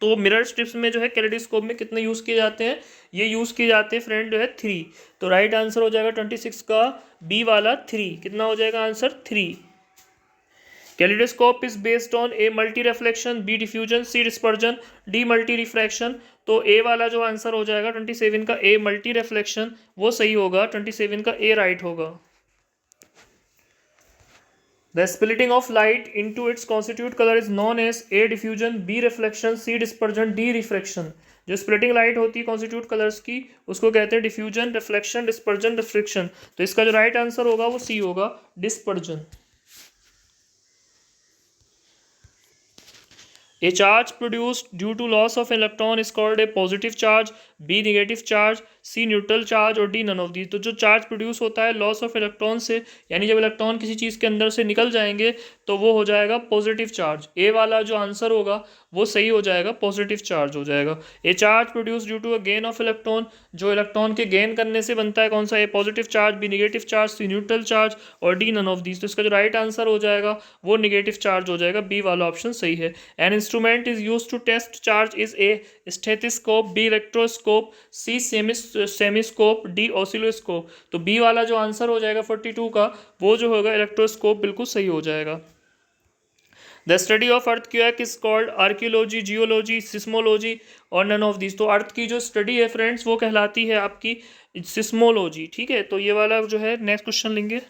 तो मिरर स्ट्रिप्स में जो है कैलेडोस्कोप में कितने यूज़ किए जाते हैं? ये यूज़ किए जाते हैं फ्रेंड जो है 3। तो राइट आंसर हो जाएगा 26 का बी वाला 3। कितना हो जाएगा answer? 3। Kaleidoscope is based on A multi reflection, B diffusion, C dispersion, D multi refraction. तो ए वाला जो आंसर हो जाएगा 27 का ए मल्टी रिफ्लेक्शन, वो सही होगा। 27 का ए राइट होगा। The splitting of light into its constituent color is known as A diffusion, B reflection, C dispersion, D refraction। जो स्प्लिटिंग लाइट होती है कॉन्स्टिट्यूट कलर्स की उसको कहते हैं डिफ्यूजन, रिफ्लेक्शन, डिस्पर्जन, रिफ्रैक्शन। तो इसका जो राइट आंसर होगा वो सी होगा, dispersion. A charge produced due to loss of electron is called a positive charge, B negative charge, C neutral charge और डी नन ऑफ दी। तो जो चार्ज प्रोड्यूस होता है लॉस ऑफ इलेक्ट्रॉन से, यानी जब इलेक्ट्रॉन किसी चीज़ के अंदर से निकल जाएंगे तो वो हो जाएगा पॉजिटिव चार्ज। ए वाला जो आंसर होगा वो सही हो जाएगा, पॉजिटिव चार्ज हो जाएगा। A charge produce due to a gain of electron, जो इलेक्ट्रॉन के गेन करने से बनता है कौन सा? A positive charge, B negative charge, C neutral charge और डी नन ऑफ दीज। तो इसका जो राइट आंसर हो जाएगा वो निगेटिव चार्ज हो जाएगा, बी वाला ऑप्शन सही है। An instrument is use to test charge is A stethoscope, B electroscope, C seismoscope, D oscilloscope. तो बी वाला जो आंसर हो जाएगा 42 का वो जो होगा इलेक्ट्रोस्कोप, बिल्कुल सही हो जाएगा। The study of earthquake is called archaeology, geology, seismology और नन ऑफ दिस। तो अर्थ की जो स्टडी है फ्रेंड्स वो कहलाती है आपकी सिस्मोलॉजी। ठीक है, तो ये वाला जो है नेक्स्ट क्वेश्चन लेंगे।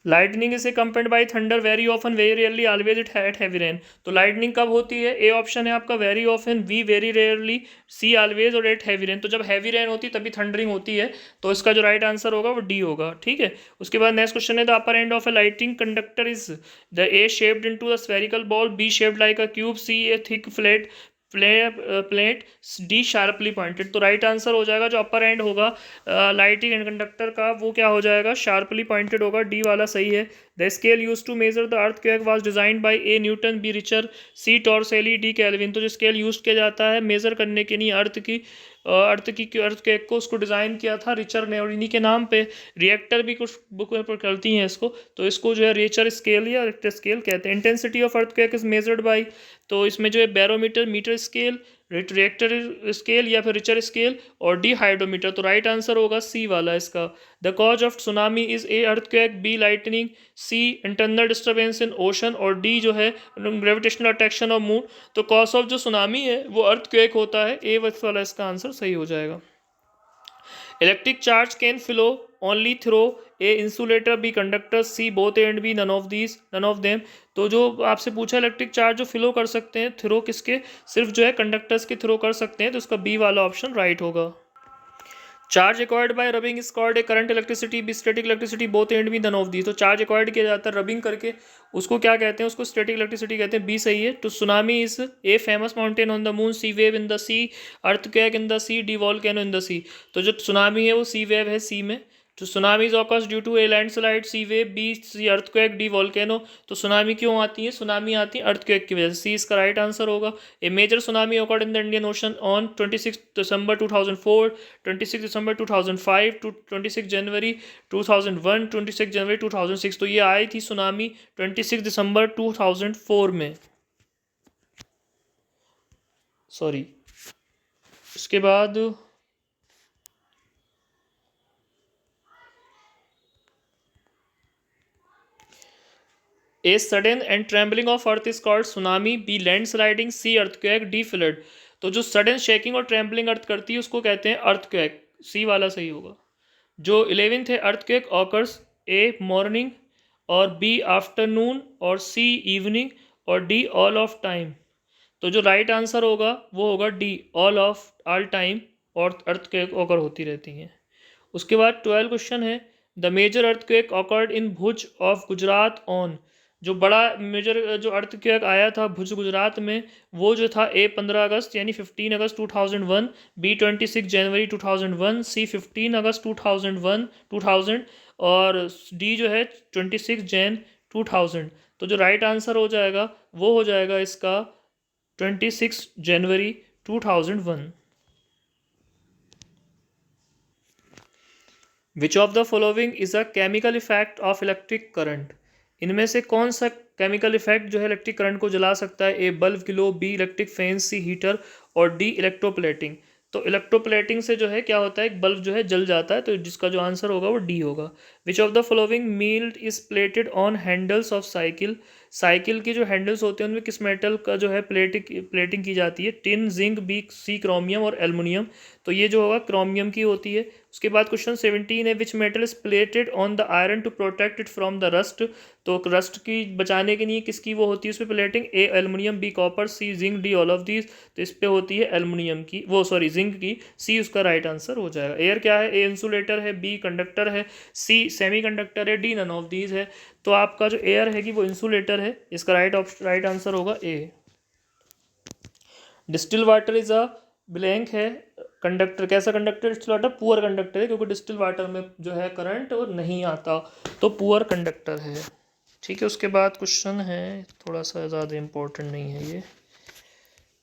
Lightning is accompanied by thunder very often very rarely always it at heavy rain. तो लाइटनिंग कब होती है? ए ऑप्शन है आपका very often, B very rarely, C always और एट हैवी रेन। तो जब हैवी रेन होती है तभी थंडरिंग होती है। तो इसका जो राइट आंसर होगा वो डी होगा। ठीक है, उसके बाद नेक्स्ट क्वेश्चन है the upper end of a lightning conductor is the A shaped into the spherical ball, B shaped like a cube, C a thick flat plate, D sharply pointed. तो right answer हो जाएगा जो upper end होगा lightning and conductor का वो क्या हो जाएगा? शार्पली पॉइंटेड होगा, डी वाला सही है। The scale use to measure the earthquake was designed by A Newton, B Richter, C Torricelli, D Kelvin. तो जो स्केल यूज किया जाता है मेजर करने के लिए अर्थक्वेक को उसको डिज़ाइन किया था रिचर ने, और इन्हीं के नाम पे रिएक्टर भी कुछ बुक पर करती हैं इसको। तो इसको जो है रिचर स्केल या रिक्टर स्केल कहते हैं। Intensity of earthquake is measured by, तो इसमें जो है barometer, meter scale, reactor scale या फिर रिचर स्केल और डी हाइड्रोमीटर। तो राइट आंसर होगा सी वाला इसका। The cause of tsunami is A earthquake, B lightning, C internal disturbance in ocean और डी जो है ग्रेविटेशनल अट्रैक्शन ऑफ मून। तो कॉज ऑफ जो सुनामी है वो अर्थक्वेक होता है, ए वाला इसका आंसर सही हो जाएगा। Electric charge can flow only through A insulator, B conductor, C both and, B none of these none of them. तो जो आपसे पूछा इलेक्ट्रिक चार्ज जो फ्लो कर सकते हैं, थ्रो किसके? सिर्फ जो है कंडक्टर्स के थ्रो कर सकते हैं। तो उसका बी वाला ऑप्शन राइट होगा। Charge acquired by rubbing is called A current electricity, B static electricity, both and, B none of the. तो चार्ज एक्वायर्ड किया जाता है रबिंग करके, उसको क्या कहते हैं? उसको स्टैटिक इलेक्ट्रिसिटी कहते हैं, बी सही है। तो tsunami is A famous mountain on the moon, C wave in the sea, earthquake in the sea, D volcano in the sea. तो जो सुनामी है वो सी वेव है सी में, तो tsunamis occurs due to A landslide, sea wave, B sea earthquake, D volcano. तो tsunami क्यों आती है? सुनामी आती है अर्थक्वेक की वजह से, सी इसका राइट आंसर होगा। A major tsunami occurred in the Indian Ocean on 26 December 2004, 26 December 2005 to 26 January 2001, 26 January 2006। तो ये आई थी सुनामी 26 दिसंबर 2004 में, सॉरी। उसके बाद A sudden and trembling of earth is called tsunami, B land sliding, C earthquake, D flood. तो जो sudden shaking और trembling earth करती है उसको कहते हैं अर्थक्वेक, सी वाला सही होगा। जो 11th है अर्थक्वेक ऑकर्स ए मॉर्निंग और बी आफ्टरनून और सी इवनिंग और डी ऑल ऑफ टाइम। तो जो राइट आंसर होगा वो होगा डी ऑल टाइम, और अर्थक्वेक ऑकर होती रहती हैं। उसके बाद 12 क्वेश्चन है, the major earthquake occurred in Bhuj of Gujarat on. जो बड़ा मेजर जो अर्थक्वेक आया था भुज गुजरात में, वो जो था ए 15 अगस्त यानी 15 अगस्त 2001, बी 26 जनवरी 2001, सी 15 अगस्त 2000 और डी जो है 26 जैन 2000। तो जो राइट आंसर हो जाएगा वो हो जाएगा इसका 26 January 2001। Which of the following is a chemical effect of electric current. इनमें से कौन सा केमिकल इफेक्ट जो है इलेक्ट्रिक करंट को जला सकता है? A bulb glow, B electric fan, C heater और डी इलेक्ट्रोप्लेटिंग। तो इलेक्ट्रोप्लेटिंग से जो है क्या होता है, एक बल्ब जो है जल जाता है, तो जिसका जो आंसर होगा वो डी होगा। विच ऑफ द फॉलोइंग मील्ड is plated on handles of cycle. Cycle के जो हैंडल्स होते हैं उनमें किस मेटल का जो है प्लेटिंग की जाती है? Tin, zinc, B C chromium और एल्युमिनियम। तो ये जो होगा क्रोमियम की होती है। उसके बाद क्वेश्चन 17 है, which metal is plated on the iron to protect it from the rust. तो रस्ट की बचाने के लिए किसकी वो होती है उस पर plating? A aluminium, B copper, C zinc, D all of these. तो इस पे होती है एल्युमिनियम की, वो सॉरी जिंक की, सी उसका राइट आंसर हो जाएगा। एयर क्या है? ए इंसुलेटर है, बी कंडक्टर है, सी सेमी कंडक्टर है, डी नन ऑफ दीज है। तो आपका जो एयर है कि वो इंसुलेटर है, इसका राइट आंसर होगा A. Distil water is a blank है कंडक्टर, कैसा conductor? Distil water poor conductor है, क्योंकि डिस्टिल वाटर में जो है करंट और नहीं आता, तो पुअर कंडक्टर है। ठीक है, उसके बाद क्वेश्चन है थोड़ा सा ज़्यादा इम्पोर्टेंट नहीं है ये,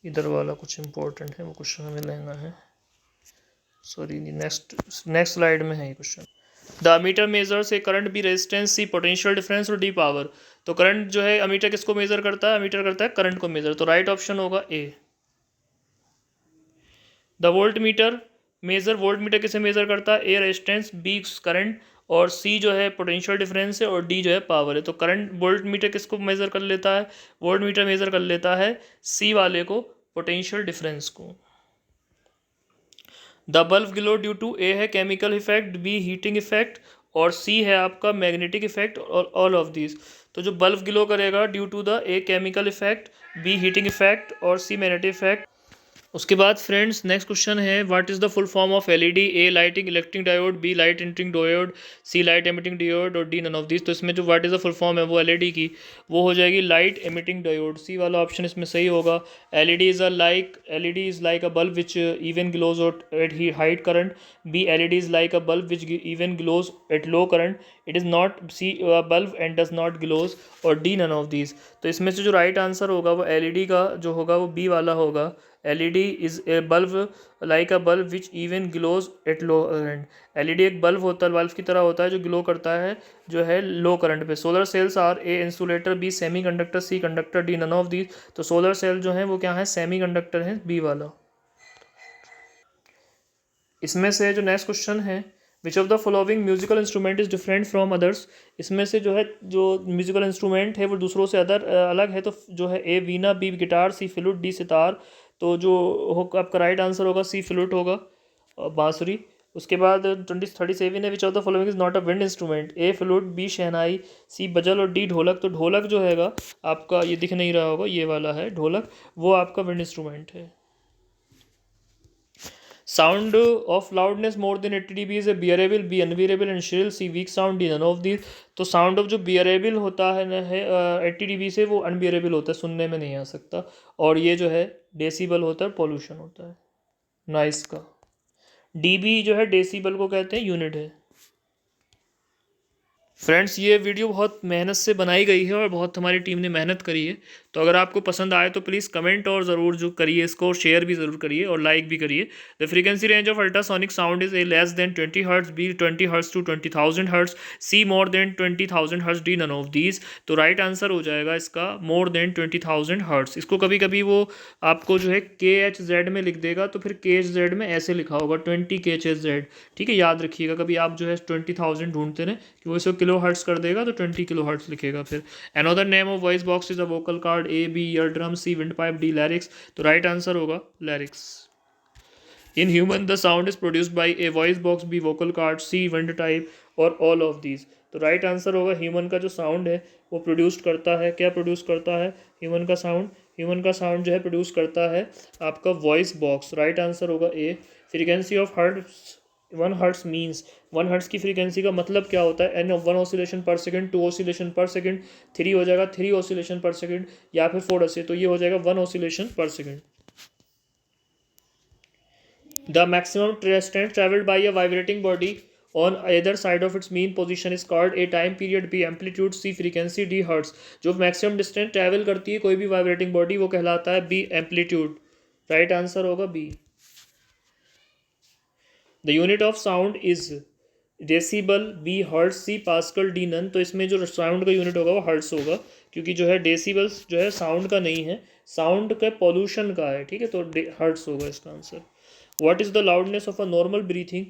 इधर वाला कुछ इम्पोर्टेंट है, वो क्वेश्चन हमें लेना है, सॉरी नेक्स्ट स्लाइड में है ये question. The ammeter measures current B resistance, C potential difference और डी पावर। तो करंट जो है अमीटर किसको मेजर करता है? अमीटर करता है करंट को मेजर, तो राइट ऑप्शन होगा A. The volt meter volt meter किसे मेजर करता है? ए रेजिस्टेंस, बी करंट और सी जो है पोटेंशियल डिफरेंस है और डी जो है पावर है। तो करंट वोल्ट मीटर किसको मेजर कर लेता है? वोल्ट मीटर मेजर कर लेता है सी वाले को, पोटेंशियल डिफरेंस को। The bulb glow due to, A है chemical effect, B heating effect और सी है आपका मैग्नेटिक इफेक्ट और ऑल ऑफ दिस। तो जो बल्ब ग्लो करेगा due to the A chemical effect, B heating effect और सी मैग्नेटिक इफेक्ट। उसके बाद फ्रेंड्स नेक्स्ट क्वेश्चन है, what is the full form of LED? A lighting electric diode, B light emitting diode, C light emitting diode और D none of this. तो इसमें जो what is the full form है वो LED की वो हो जाएगी लाइट एमिटिंग डायोड, सी वाला ऑप्शन इसमें सही होगा। LED is like a bulb which even glows at height current, B LED is like a bulb which even glows at low current, it is not C bulb and does not glows और D none of this. तो इसमें से जो right answer होगा वो LED का जो होगा वो बी वाला होगा। LED is a bulb like a bulb which even glows at low current। LED एक बल्ब होता है, बल्ब की तरह होता है जो ग्लो करता है जो है लो करंट पे। Solar cells are A insulator, B semiconductor, C conductor, D none of the. तो सोलर सेल जो है वो क्या है? सेमी कंडक्टर है, बी वाला। इसमें से जो नेक्स्ट क्वेश्चन है, which of the following musical instrument is different from others. इसमें से जो है जो म्यूजिकल इंस्ट्रूमेंट है वो दूसरों से अलग है, तो जो है ए वीणा, बी गिटार, सी फ्लूट, डी सितार। तो जो आपका राइट आंसर होगा सी फ्लूट होगा, बांसुरी। उसके बाद 37 है, which of the following is not a wind instrument? A flute, B shehnai, C bugle और डी ढोलक। तो ढोलक जो हैगा आपका, ये दिख नहीं रहा होगा, ये वाला है ढोलक, वो आपका विंड इंस्ट्रूमेंट है। Sound of loudness more than 80 dB is A bearable, B unbearable and shrill, C weak sound, D none of these. तो साउंड ऑफ जो बियरेबल होता है ना है 80 dB से, वो अनबियरेबल होता है, सुनने में नहीं आ सकता। और ये जो है डेसिबल होता है, पॉल्यूशन होता है नॉइस का। डीबी जो है डेसिबल को कहते हैं, यूनिट है। फ्रेंड्स ये वीडियो बहुत मेहनत से बनाई गई है और बहुत हमारी टीम ने मेहनत करी है। तो अगर आपको पसंद आए तो प्लीज़ कमेंट और ज़रूर जो करिए इसको, और शेयर भी ज़रूर करिए और लाइक भी करिए। The frequency range of ultrasonic sound is A less than 20 hertz, B 20 hertz to 20,000 hertz, C more than 20,000 hertz, D none of these. तो राइट आंसर हो जाएगा इसका मोर देन 20,000 हर्ट्ज। इसको कभी कभी वो आपको जो है KHZ में लिख देगा, तो फिर KHZ में ऐसे लिखा होगा 20 KHZ। ठीक है, याद रखिएगा कभी आप जो है 20,000 ढूंढते रहे कि वो इसको किलो हर्ट्स कर देगा तो 20 किलो हर्ट्स लिखेगा। फिर another name of voice box is a vocal cord, A B ear drum, C wind pipe, D larynx. तो राइट आंसर होगा larynx. In human the sound is produced by A voice box, B vocal cord, C wind type और all of these. तो right answer होगा human का जो sound है वो produce करता है, क्या प्रोड्यूस करता है ह्यूमन का साउंड? ह्यूमन का साउंड जो है प्रोड्यूस करता है आपका वॉइस बॉक्स। राइट आंसर होगा A. Frequency of hertz 1 hertz means, 1 hertz की फ्रीक्वेंसी का मतलब क्या होता है? An of 1 oscillation per second, 2 oscillation per second, 3 हो जाएगा 3 ऑसिलेशन पर सेकंड, या फिर 4 से तो ये हो जाएगा 1 oscillation per second. The maximum distance travelled by a vibrating body on either side of its mean position is called a time period, B amplitude, C frequency, D hertz। जो maximum distance travel करती है कोई भी vibrating body वो कहलाता है B amplitude. Right answer होगा B। The unit of sound is decibel, B hertz, C pascal, D none. तो इसमें जो साउंड का यूनिट होगा वो हर्ट्स होगा, क्योंकि जो है डेसिबल्स जो है साउंड का नहीं है, साउंड का पॉल्यूशन का है। ठीक है, तो हर्ट्स होगा इसका answer. What is the loudness of a normal breathing?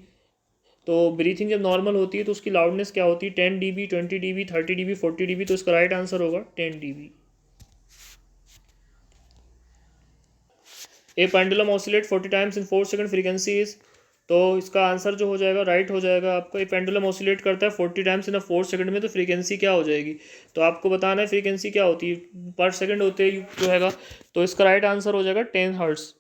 तो ब्रीथिंग जब नॉर्मल होती है तो उसकी लाउडनेस क्या होती है? 10 dB, 20 dB, 30 dB, 40 dB। तो इसका राइट आंसर होगा 10 dB। A pendulum oscillate 40 times in 4 second, frequency is. तो इसका आंसर जो हो जाएगा राइट हो जाएगा आपका, ये पेंडुलम ऑसिलेट करता है 40 टाइम्स इन 4 सेकंड में, तो फ्रीक्वेंसी क्या हो जाएगी? तो आपको बताना है फ्रीक्वेंसी क्या होती है पर सेकंड होते ही जो हैगा। तो इसका राइट आंसर हो जाएगा 10 हर्ट्स।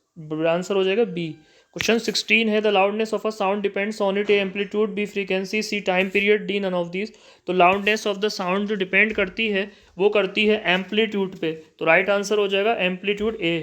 आंसर हो जाएगा बी। क्वेश्चन 16 है the loudness of a sound depends on it, A amplitude, B frequency, C time period, D none of this. तो लाउडनेस ऑफ द साउंड जो डिपेंड करती है वो करती है एम्पलीट्यूड पे। तो राइट आंसर हो जाएगा amplitude A.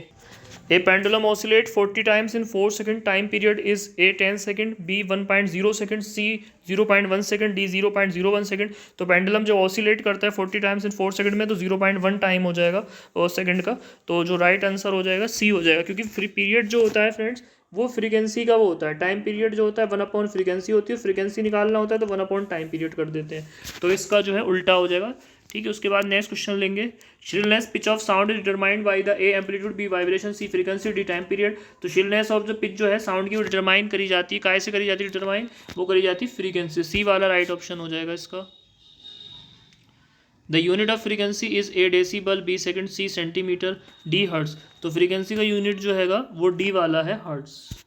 A pendulum oscillates 40 times in 4 second. Time period is A 10 second, B 1.0 second, C 0.1 second, D 0.01 second। तो पेंडुलम जो ऑसिलेट करता है 40 टाइम्स इन 4 सेकंड में, तो 0.1 टाइम हो जाएगा सेकंड का। तो जो राइट आंसर हो जाएगा C हो जाएगा, क्योंकि फ्री पीरियड जो होता है फ्रेंड्स वो फ्रीक्वेंसी का वो होता है, टाइम पीरियड जो होता है 1 अपॉन फ्रीक्वेंसी होती है, फ्रीक्वेंसी निकालना होता है तो 1 अपॉन टाइम पीरियड कर देते हैं। तो इसका जो है उल्टा हो जाएगा। ठीक है, उसके बाद नेक्स्ट क्वेश्चन लेंगे। Shrillness pitch of sound is determined by the A amplitude, B vibration, C frequency, D time period. तो श्रिलनेस ऑफ द पिच जो है साउंड की वो डिटरमाइन करी जाती है, काय से करी जाती है डिटरमाइन? वो करी जाती है फ्रीक्वेंसी। सी वाला राइट ऑप्शन हो जाएगा इसका। The unit of frequency is A decibel, B second, C centimetre, D hertz. तो फ्रीक्वेंसी का यूनिट जो हैगा वो डी वाला है, hertz.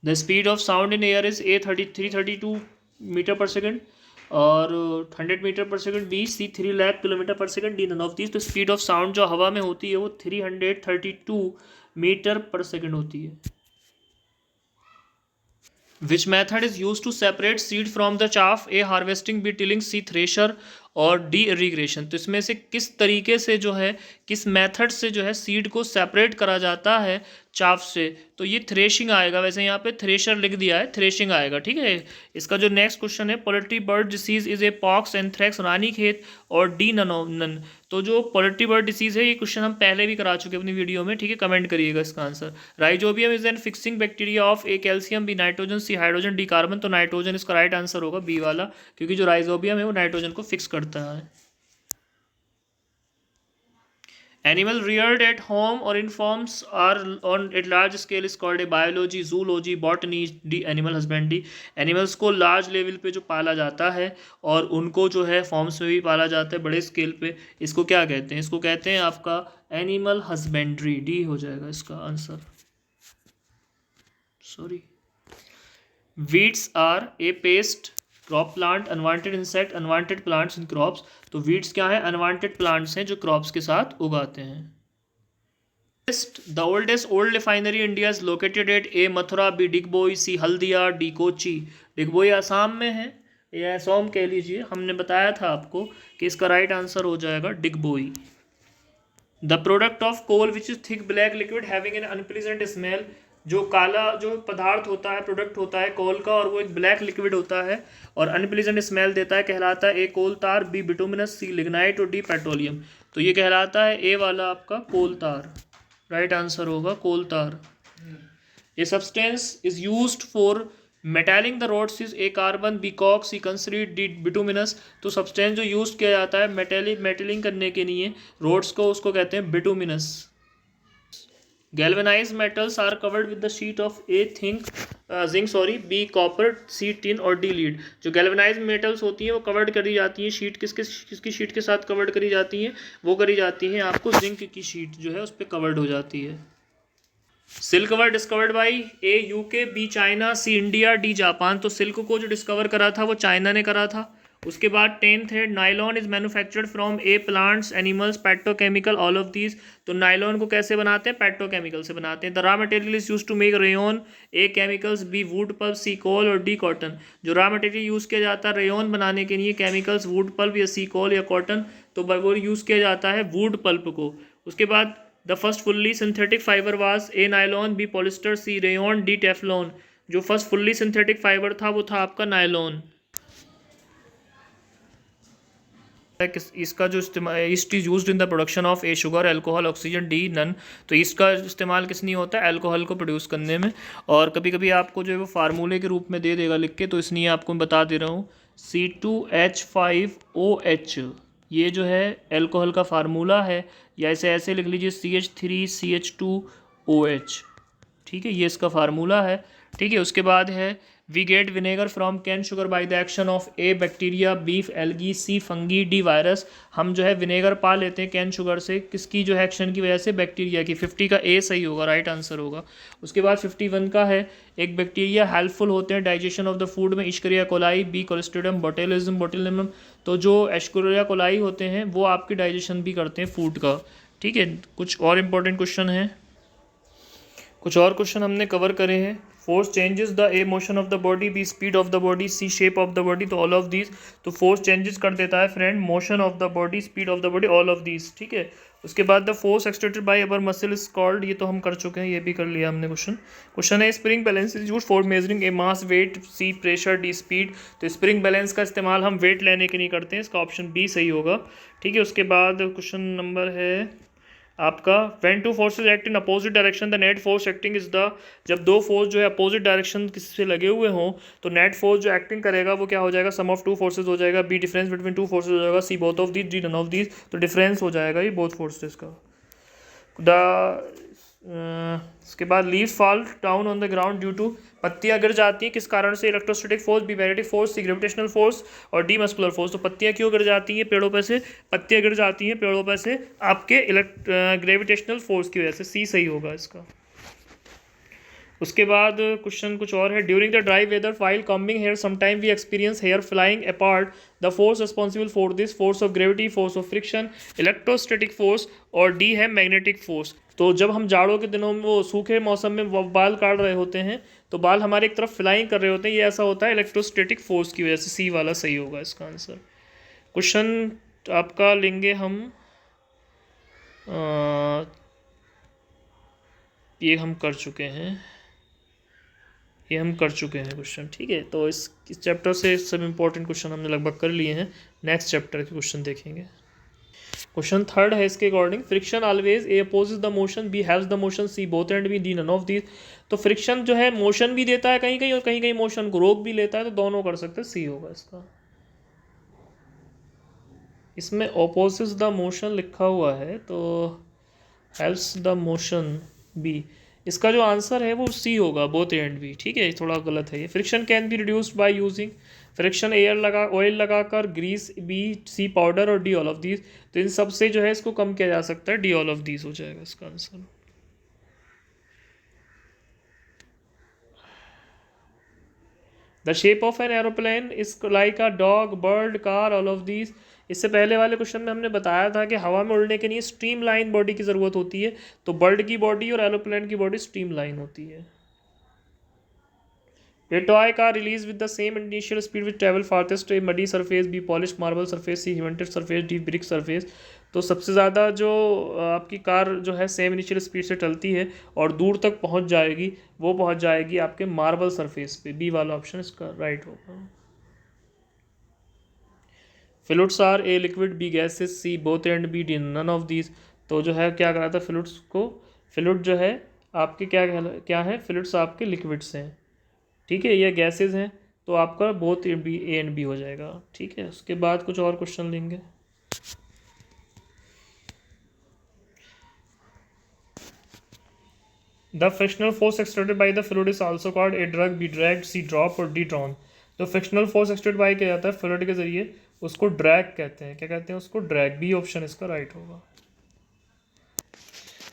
The speed of sound in air is A 332 metre per second और 100 metre per second, B C 3 lakh kilometre per second, D none of this. तो speed of sound जो हवा में होती है वो 332 मीटर पर सेकंड होती है। Which method is use to separate seed from the chaff? A harvesting, B tilling, C thresher और डी इरीग्रेशन। तो इसमें से किस तरीके से जो है, किस मेथड से जो है सीड को सेपरेट करा जाता है चाफ से? तो ये थ्रेशिंग आएगा, वैसे यहाँ पे थ्रेशर लिख दिया है, थ्रेशिंग आएगा। ठीक है, इसका जो नेक्स्ट क्वेश्चन है poultry bird disease is a pox, anthrax, Ranikhet और डी नन। तो जो पोल्ट्री बर्ड डिसीज है ये क्वेश्चन हम पहले भी करा चुके हैं अपनी वीडियो में। ठीक है, कमेंट करिएगा इसका answer. Rhizobium is an fixing bacteria of A calcium, B nitrogen, C hydrogen, D carbon. तो नाइट्रोजन इसका राइट आंसर होगा, बी वाला, क्योंकि जो राइजोबियम है वो नाइट्रोजन को फिक्स करता है। Animal reared at home or in farms are on at large scale is called a biology, zoology, botany, D animal husbandry। Animals को लार्ज लेवल पे जो पाला जाता है और उनको जो है फॉर्म्स में भी पाला जाता है बड़े स्केल पे, इसको क्या कहते हैं? इसको कहते हैं आपका एनिमल हस्बेंड्री। डी हो जाएगा इसका answer. Sorry. Weeds are A pest, crop plant, unwanted insect, unwanted plants in crops. तो वीड्स क्या है? अनवांटेड प्लांट्स हैं जो क्रॉप्स के साथ उगाते हैं। The oldest old refinery India is located at A Mathura, B Digboi, C Haldia, D Kochi. Digboi Assam में है या असम कह लीजिए, हमने बताया था आपको कि इसका राइट आंसर हो जाएगा Digboi. The product of coal which is thick black liquid having an unpleasant smell, जो काला जो पदार्थ होता है, प्रोडक्ट होता है कोल का, और वो एक ब्लैक लिक्विड होता है और अनप्लीजेंट स्मेल देता है, कहलाता है ए कोल तार, बी बिटुमिनस, सी लिग्नाइट और डी पेट्रोलियम। तो ये कहलाता है ए वाला आपका कोल तार, राइट आंसर होगा coal tar. A substance is used for metalling the roads is A carbon, B coke, C concrete, D bituminous. तो सब्सटेंस जो यूज किया जाता है मेटलिंग करने के लिए रोड्स को, उसको कहते हैं bituminous. Galvanized metals are covered with the sheet of A zinc, B copper, C tin और D lead। जो galvanized metals होती हैं वो कवर्ड करी जाती हैं शीट, किसकी शीट के साथ कवर्ड करी जाती हैं, वो करी जाती हैं आपको जिंक की शीट जो है उस पर कवर्ड हो जाती है। Silk were discovered by A UK, B China, C India, D Japan. तो सिल्क को जो डिस्कवर करा था वो चाइना ने करा था। उसके बाद 10th है nylon is manufactured from A plants, animals, petrochemical, all of these. तो नाइलॉन को कैसे बनाते हैं, पेट्रोकेमिकल से बनाते हैं। The raw material is use to make rayon, A chemicals, B wood pulp, C coal और डी कॉटन। जो रॉ मटेरियल यूज़ किया जाता है रेयन बनाने के लिए, केमिकल्स, वुड पल्प या सी कोल या कॉटन, तो वो यूज़ किया जाता है वुड पल्प को। उसके बाद the first fully synthetic fibre was A nylon, B polyester, C rayon, D Teflon. जो फर्स्ट फुल्ली सिंथेटिक फाइबर था वो था आपका नायलॉन। इसका जो इस्तेमाल, yeast is used in the production of A sugar, alcohol, oxygen, D none. तो इसका इस्तेमाल किस नहीं होता है, अल्कोहल को प्रोड्यूस करने में। और कभी कभी आपको जो है वो फार्मूले के रूप में दे देगा लिख के, तो इसलिए आपको मैं बता दे रहा हूँ। C2H5OH ये जो है अल्कोहल का फार्मूला है, या इसे ऐसे लिख लीजिए CH3CH2OH। ठीक है, ये इसका फार्मूला है। ठीक है, उसके बाद है we get vinegar from cane sugar by the action of A bacteria, B algae, C fungi, D virus. हम जो है विनेगर पा लेते हैं कैन शुगर से, किसकी जो है एक्शन की वजह से, बैक्टीरिया की। 50 का ए सही होगा, राइट आंसर होगा। उसके बाद 51 का है एक बैक्टीरिया हेल्पफुल होते हैं डाइजेशन ऑफ द फूड में, इश्करिया कोलाई, बी कोलेस्ट्रिडियम बोटेलिज्म। तो जो एस्कुरिया कोलाई होते हैं वो आपकी डाइजेशन भी करते हैं फूड का। ठीक है, कुछ और इंपॉर्टेंट क्वेश्चन है, कुछ और क्वेश्चन हमने कवर करे हैं। Force changes the A motion of the body, B speed of the body, C shape of the body. तो ऑल ऑफ दीज, तो फोर्स चेंजेस कर देता है friend motion of the body, speed of the body, all of these. ठीक है, उसके बाद the force exerted by upper muscle is called, ये तो हम कर चुके हैं, ये भी कर लिया हमने क्वेश्चन है spring balance is used for measuring A mass, weight, C pressure, D speed. तो स्प्रिंग बैलेंस का इस्तेमाल हम वेट लेने के लिए करते हैं, इसका ऑप्शन बी सही होगा। ठीक है, उसके बाद क्वेश्चन नंबर है आपका when two forces act in opposite direction the net force acting is the. जब दो फोर्स जो है अपोजिट डायरेक्शन किससे लगे हुए हों तो नेट फोर्स जो एक्टिंग करेगा वो क्या हो जाएगा, सम ऑफ टू फोर्सेज हो जाएगा, B difference between two forces हो जाएगा, C both of these, D none of these. तो डिफरेंस हो जाएगा ये बोथ फोर्सेज का। उसके बाद leaves fall down on the ground due to, पत्तियां गिर जाती हैं किस कारण से, electrostatic force, B magnetic force, C gravitational force और डी मस्कुलर फोर्स। तो पत्तियां क्यों गिर जाती हैं पेड़ों पर से, पत्तियां गिर जाती हैं पेड़ों पर से आपके ग्रेविटेशनल फोर्स की वजह से, सी सही होगा इसका। उसके बाद क्वेश्चन कुछ और है, during the dry weather while combing hair sometime we experience hair flying apart, the force responsible for this, force of gravity, force of friction, electrostatic force और डी है मैग्नेटिक फोर्स। तो जब हम जाड़ों के दिनों में वो सूखे मौसम में बाल काट रहे होते हैं तो बाल हमारे एक तरफ फ्लाइंग कर रहे होते हैं, ये ऐसा होता है इलेक्ट्रोस्टैटिक फोर्स की वजह से, सी वाला सही होगा इसका आंसर। क्वेश्चन आपका लेंगे हम ये हम कर चुके हैं, ये हम कर चुके हैं क्वेश्चन। ठीक है, तो इस चैप्टर से सब इंपॉर्टेंट क्वेश्चन हमने लगभग कर लिए हैं। नेक्स्ट चैप्टर के क्वेश्चन देखेंगे। क्वेश्चन थर्ड है इसके according, friction always A opposes the motion, B haves the motion, C both and, B D none of these. तो फ्रिक्शन जो है मोशन भी देता है कहीं कहीं और कहीं कहीं मोशन को रोक भी लेता है, तो दोनों कर सकते हैं, सी होगा इसका। इसमें अपोजेस द मोशन लिखा हुआ है तो हेल्प्स द मोशन बी, इसका जो आंसर है वो सी होगा, बोथ एंड बी। ठीक है, थोड़ा गलत है ये। Friction can be reduced by using, friction oil लगाकर, ग्रीस, बी, सी पाउडर और डी ऑल ऑफ दीज। तो इन सब से जो है इसको कम किया जा सकता है, डी ऑल ऑफ दीज हो जाएगा इसका answer. The shape of an aeroplane is like a dog, bird, car, all of these. इससे पहले वाले क्वेश्चन में हमने बताया था कि हवा में उड़ने के लिए स्ट्रीम लाइन बॉडी की ज़रूरत होती है, तो बर्ड की बॉडी और एरोप्लेन की बॉडी स्ट्रीम लाइन होती है। A toy car released with the same initial speed which travel farthest, A muddy surface, B polished marble surface, C cemented surface, D brick surface। तो सबसे ज़्यादा जो आपकी कार जो है सेम इनिशियल स्पीड से चलती है और दूर तक पहुंच जाएगी, वो पहुंच जाएगी आपके मार्बल सरफेस पे। बी वाला ऑप्शन इसका राइट होगा। Fluids are A liquid, B gases, C both and, B D none of these. तो जो है क्या करा था फ्लूइड्स को, फ्लूइड जो है आपके क्या है, फ्लूइड्स आपके लिक्विड्स हैं, ठीक है, ये गैसेस हैं, तो आपका both B A and B हो जाएगा, ठीक है। उसके बाद कुछ और क्वेश्चन लेंगे। The frictional force exerted by the fluid is also called A drug, B dragged, C drop और डी ड्रॉन। तो फ्रिक्शनल फोर्स एक्सर्टेड बाय किया जाता है फ्लूइड के जरिए, उसको ड्रैग कहते हैं। क्या कहते हैं उसको? ड्रैग। बी ऑप्शन इसका राइट होगा।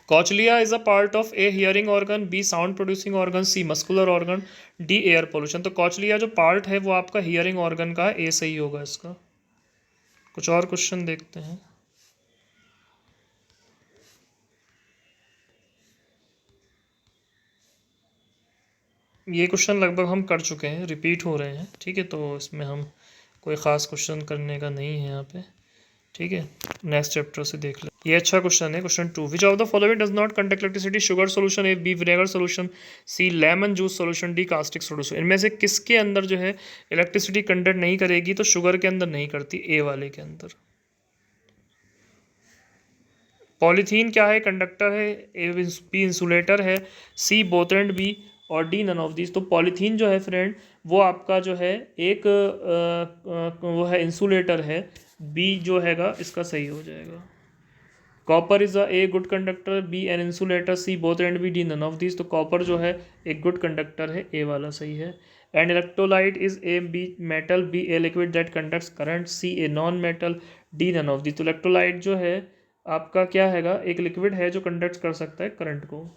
Cochlea is a part of A hearing organ, B sound producing organ, C muscular organ, D air pollution. तो कॉचलिया जो पार्ट है वो आपका हियरिंग ऑर्गन का, ए सही होगा इसका। कुछ और क्वेश्चन देखते हैं। ये क्वेश्चन लगभग हम कर चुके हैं, रिपीट हो रहे हैं, ठीक है, तो इसमें हम कोई ख़ास क्वेश्चन करने का नहीं है यहाँ पे, ठीक है। नेक्स्ट चैप्टर से देख ले। ये अच्छा क्वेश्चन है, question 2। Which of the following does not conduct electricity? Sugar solution, A B vinegar solution, C lemon juice solution, D caustic solution. इनमें से किसके अंदर जो है इलेक्ट्रिसिटी कंडक्ट नहीं करेगी? तो शुगर के अंदर नहीं करती, ए वाले के अंदर। पॉलीथीन क्या है? कंडक्टर है, ए बी इंसुलेटर है, सी बोथ एंड बी और डी नन ऑफ दीज। तो पॉलीथीन जो है फ्रेंड वो आपका जो है एक वो है इंसुलेटर है, बी जो हैगा इसका सही हो जाएगा। Copper is A good conductor, B an insulator, C both and B D none of these. तो कॉपर जो है एक गुड कंडक्टर है, ए वाला सही है। And electrolyte is A B metal, B a liquid that conducts current, C a non metal, D none of these. तो electrolyte जो है आपका क्या हैगा, एक लिक्विड है जो कंडक्ट कर सकता है करंट को।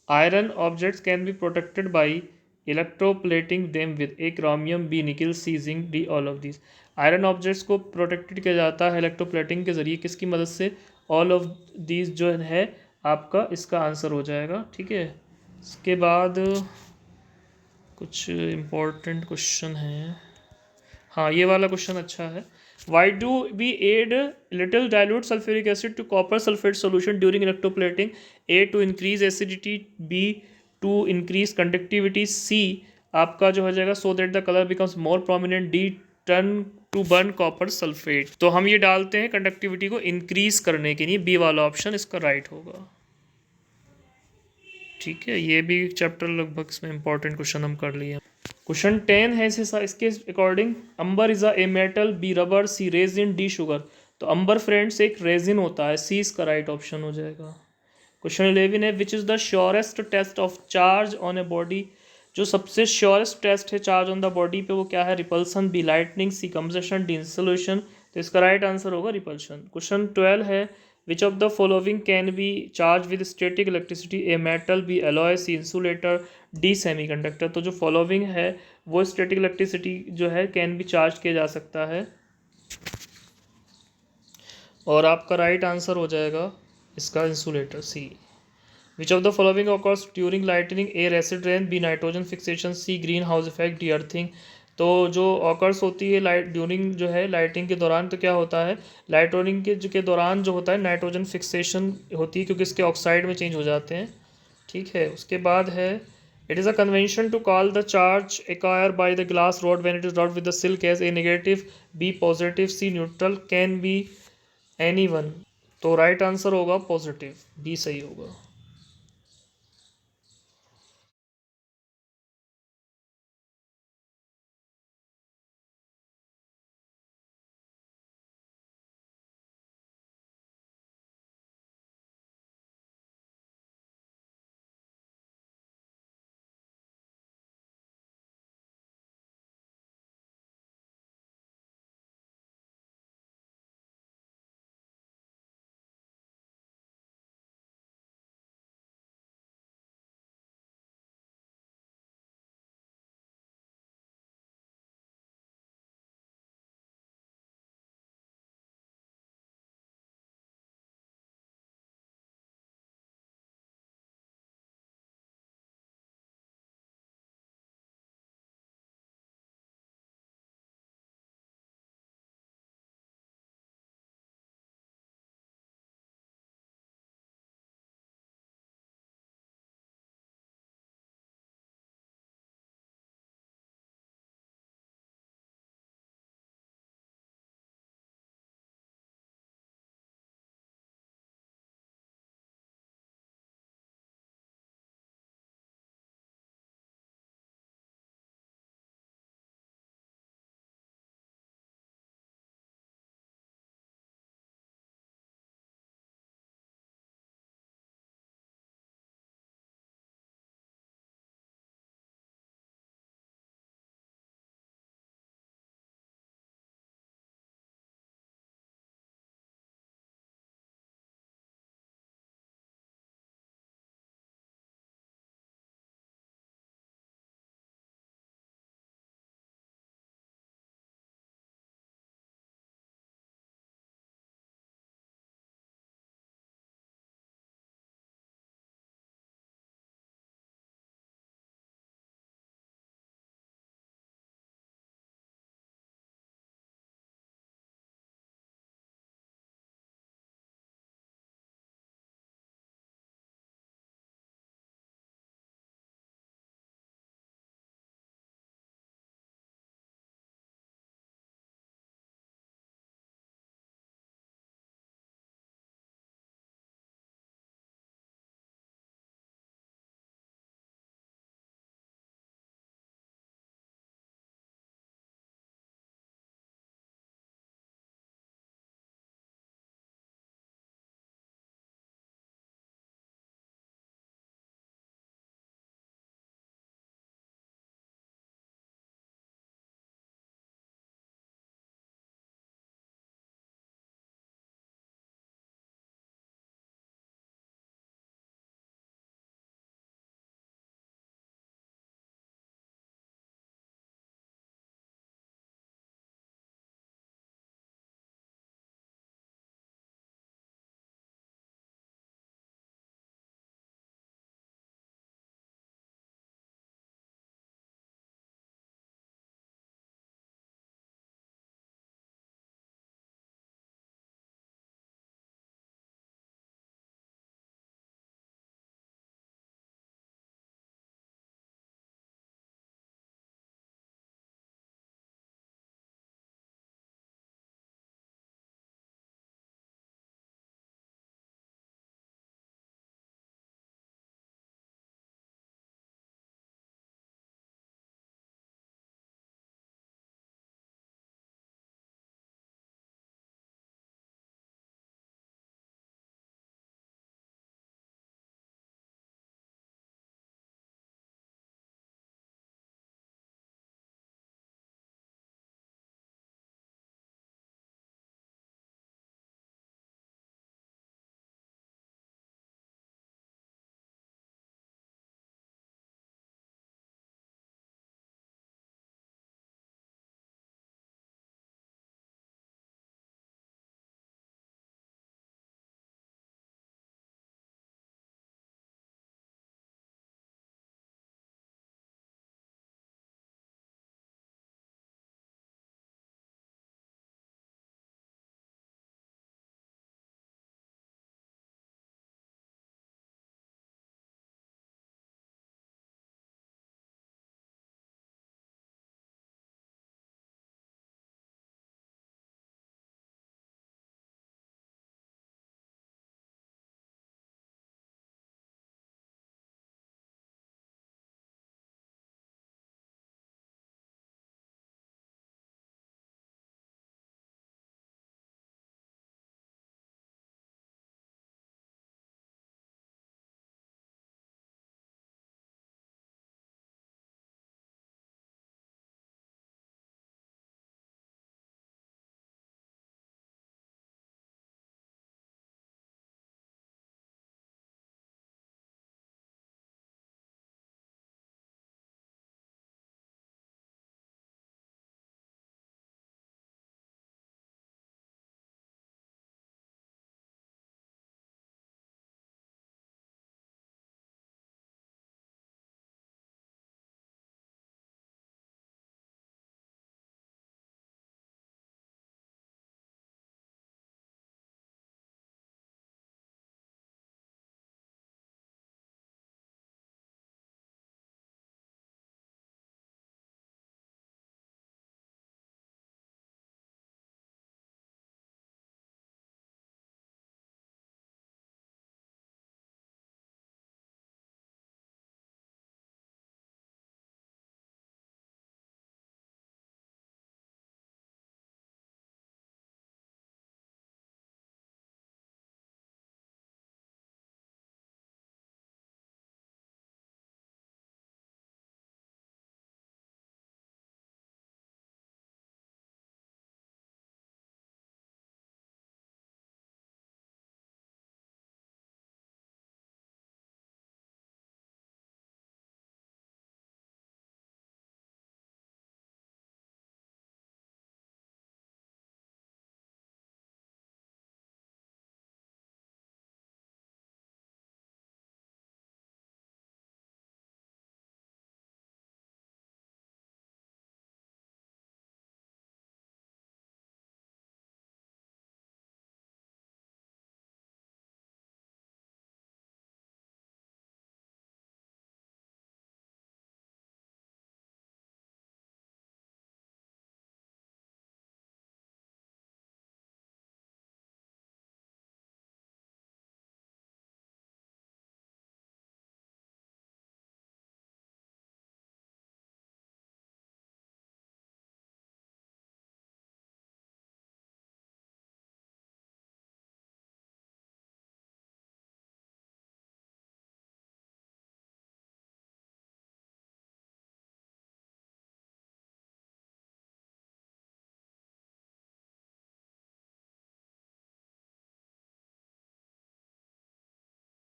Iron objects can be protected by electroplating them with A chromium, B nickel, C zinc, D all of this. Iron objects को प्रोटेक्टेड किया जाता है इलेक्ट्रोप्लेटिंग के जरिए, किसकी मदद से? ऑल ऑफ दीज जो है आपका इसका आंसर हो जाएगा, ठीक है। इसके बाद कुछ इम्पोर्टेंट क्वेश्चन हैं। हाँ, ये वाला क्वेश्चन अच्छा है। Why do we add little dilute sulphuric acid to copper sulphate solution during electroplating? A to increase acidity, B to increase conductivity, C आपका जो हो जाएगा so that the colour becomes more prominent, D turn to burn copper sulphate. तो हम ये डालते हैं conductivity को इंक्रीज करने के लिए, बी वाला ऑप्शन इसका राइट होगा, ठीक है। ये भी चैप्टर लगभग इसमें इंपॉर्टेंट क्वेश्चन हम कर लिए। क्वेश्चन 10 है इसके according, amber is A metal, B rubber, C resin, D sugar. तो अंबर फ्रेंड्स एक रेजिन होता है, सी इसका राइट ऑप्शन हो जाएगा। क्वेश्चन 11 है, which is the surest test of charge on a body? जो सबसे श्योरेस्ट टेस्ट है चार्ज ऑन द बॉडी पे वो क्या है? Repulsion, B lightning, C combustion, D insulation. तो इसका राइट आंसर होगा रिपल्शन। क्वेश्चन 12 है, which of the following can be charge with static electricity? A metal, B alloy, C insulator, D semiconductor. तो जो फॉलोइंग है वो स्टैटिक इलेक्ट्रिसिटी जो है कैन बी चार्ज किया जा सकता है, और आपका राइट आंसर हो जाएगा इसका insulator, C. Which of the following occurs during lightning? A acid rain, B nitrogen fixation, C green house effect, D earthing. तो जो ऑकर्स होती है लाइट ड्यूरिंग जो है लाइटिंग के दौरान, तो क्या होता है लाइटनिंग के दौरान जो होता है नाइट्रोजन फिक्सेशन होती है, क्योंकि इसके ऑक्साइड में चेंज हो जाते हैं, ठीक है। उसके बाद है, it is a convention to call the charge acquire by the glass rod when it is rubbed with the silk as A negative, B positive, C neutral, can be any one. तो right answer होगा positive, B सही होगा।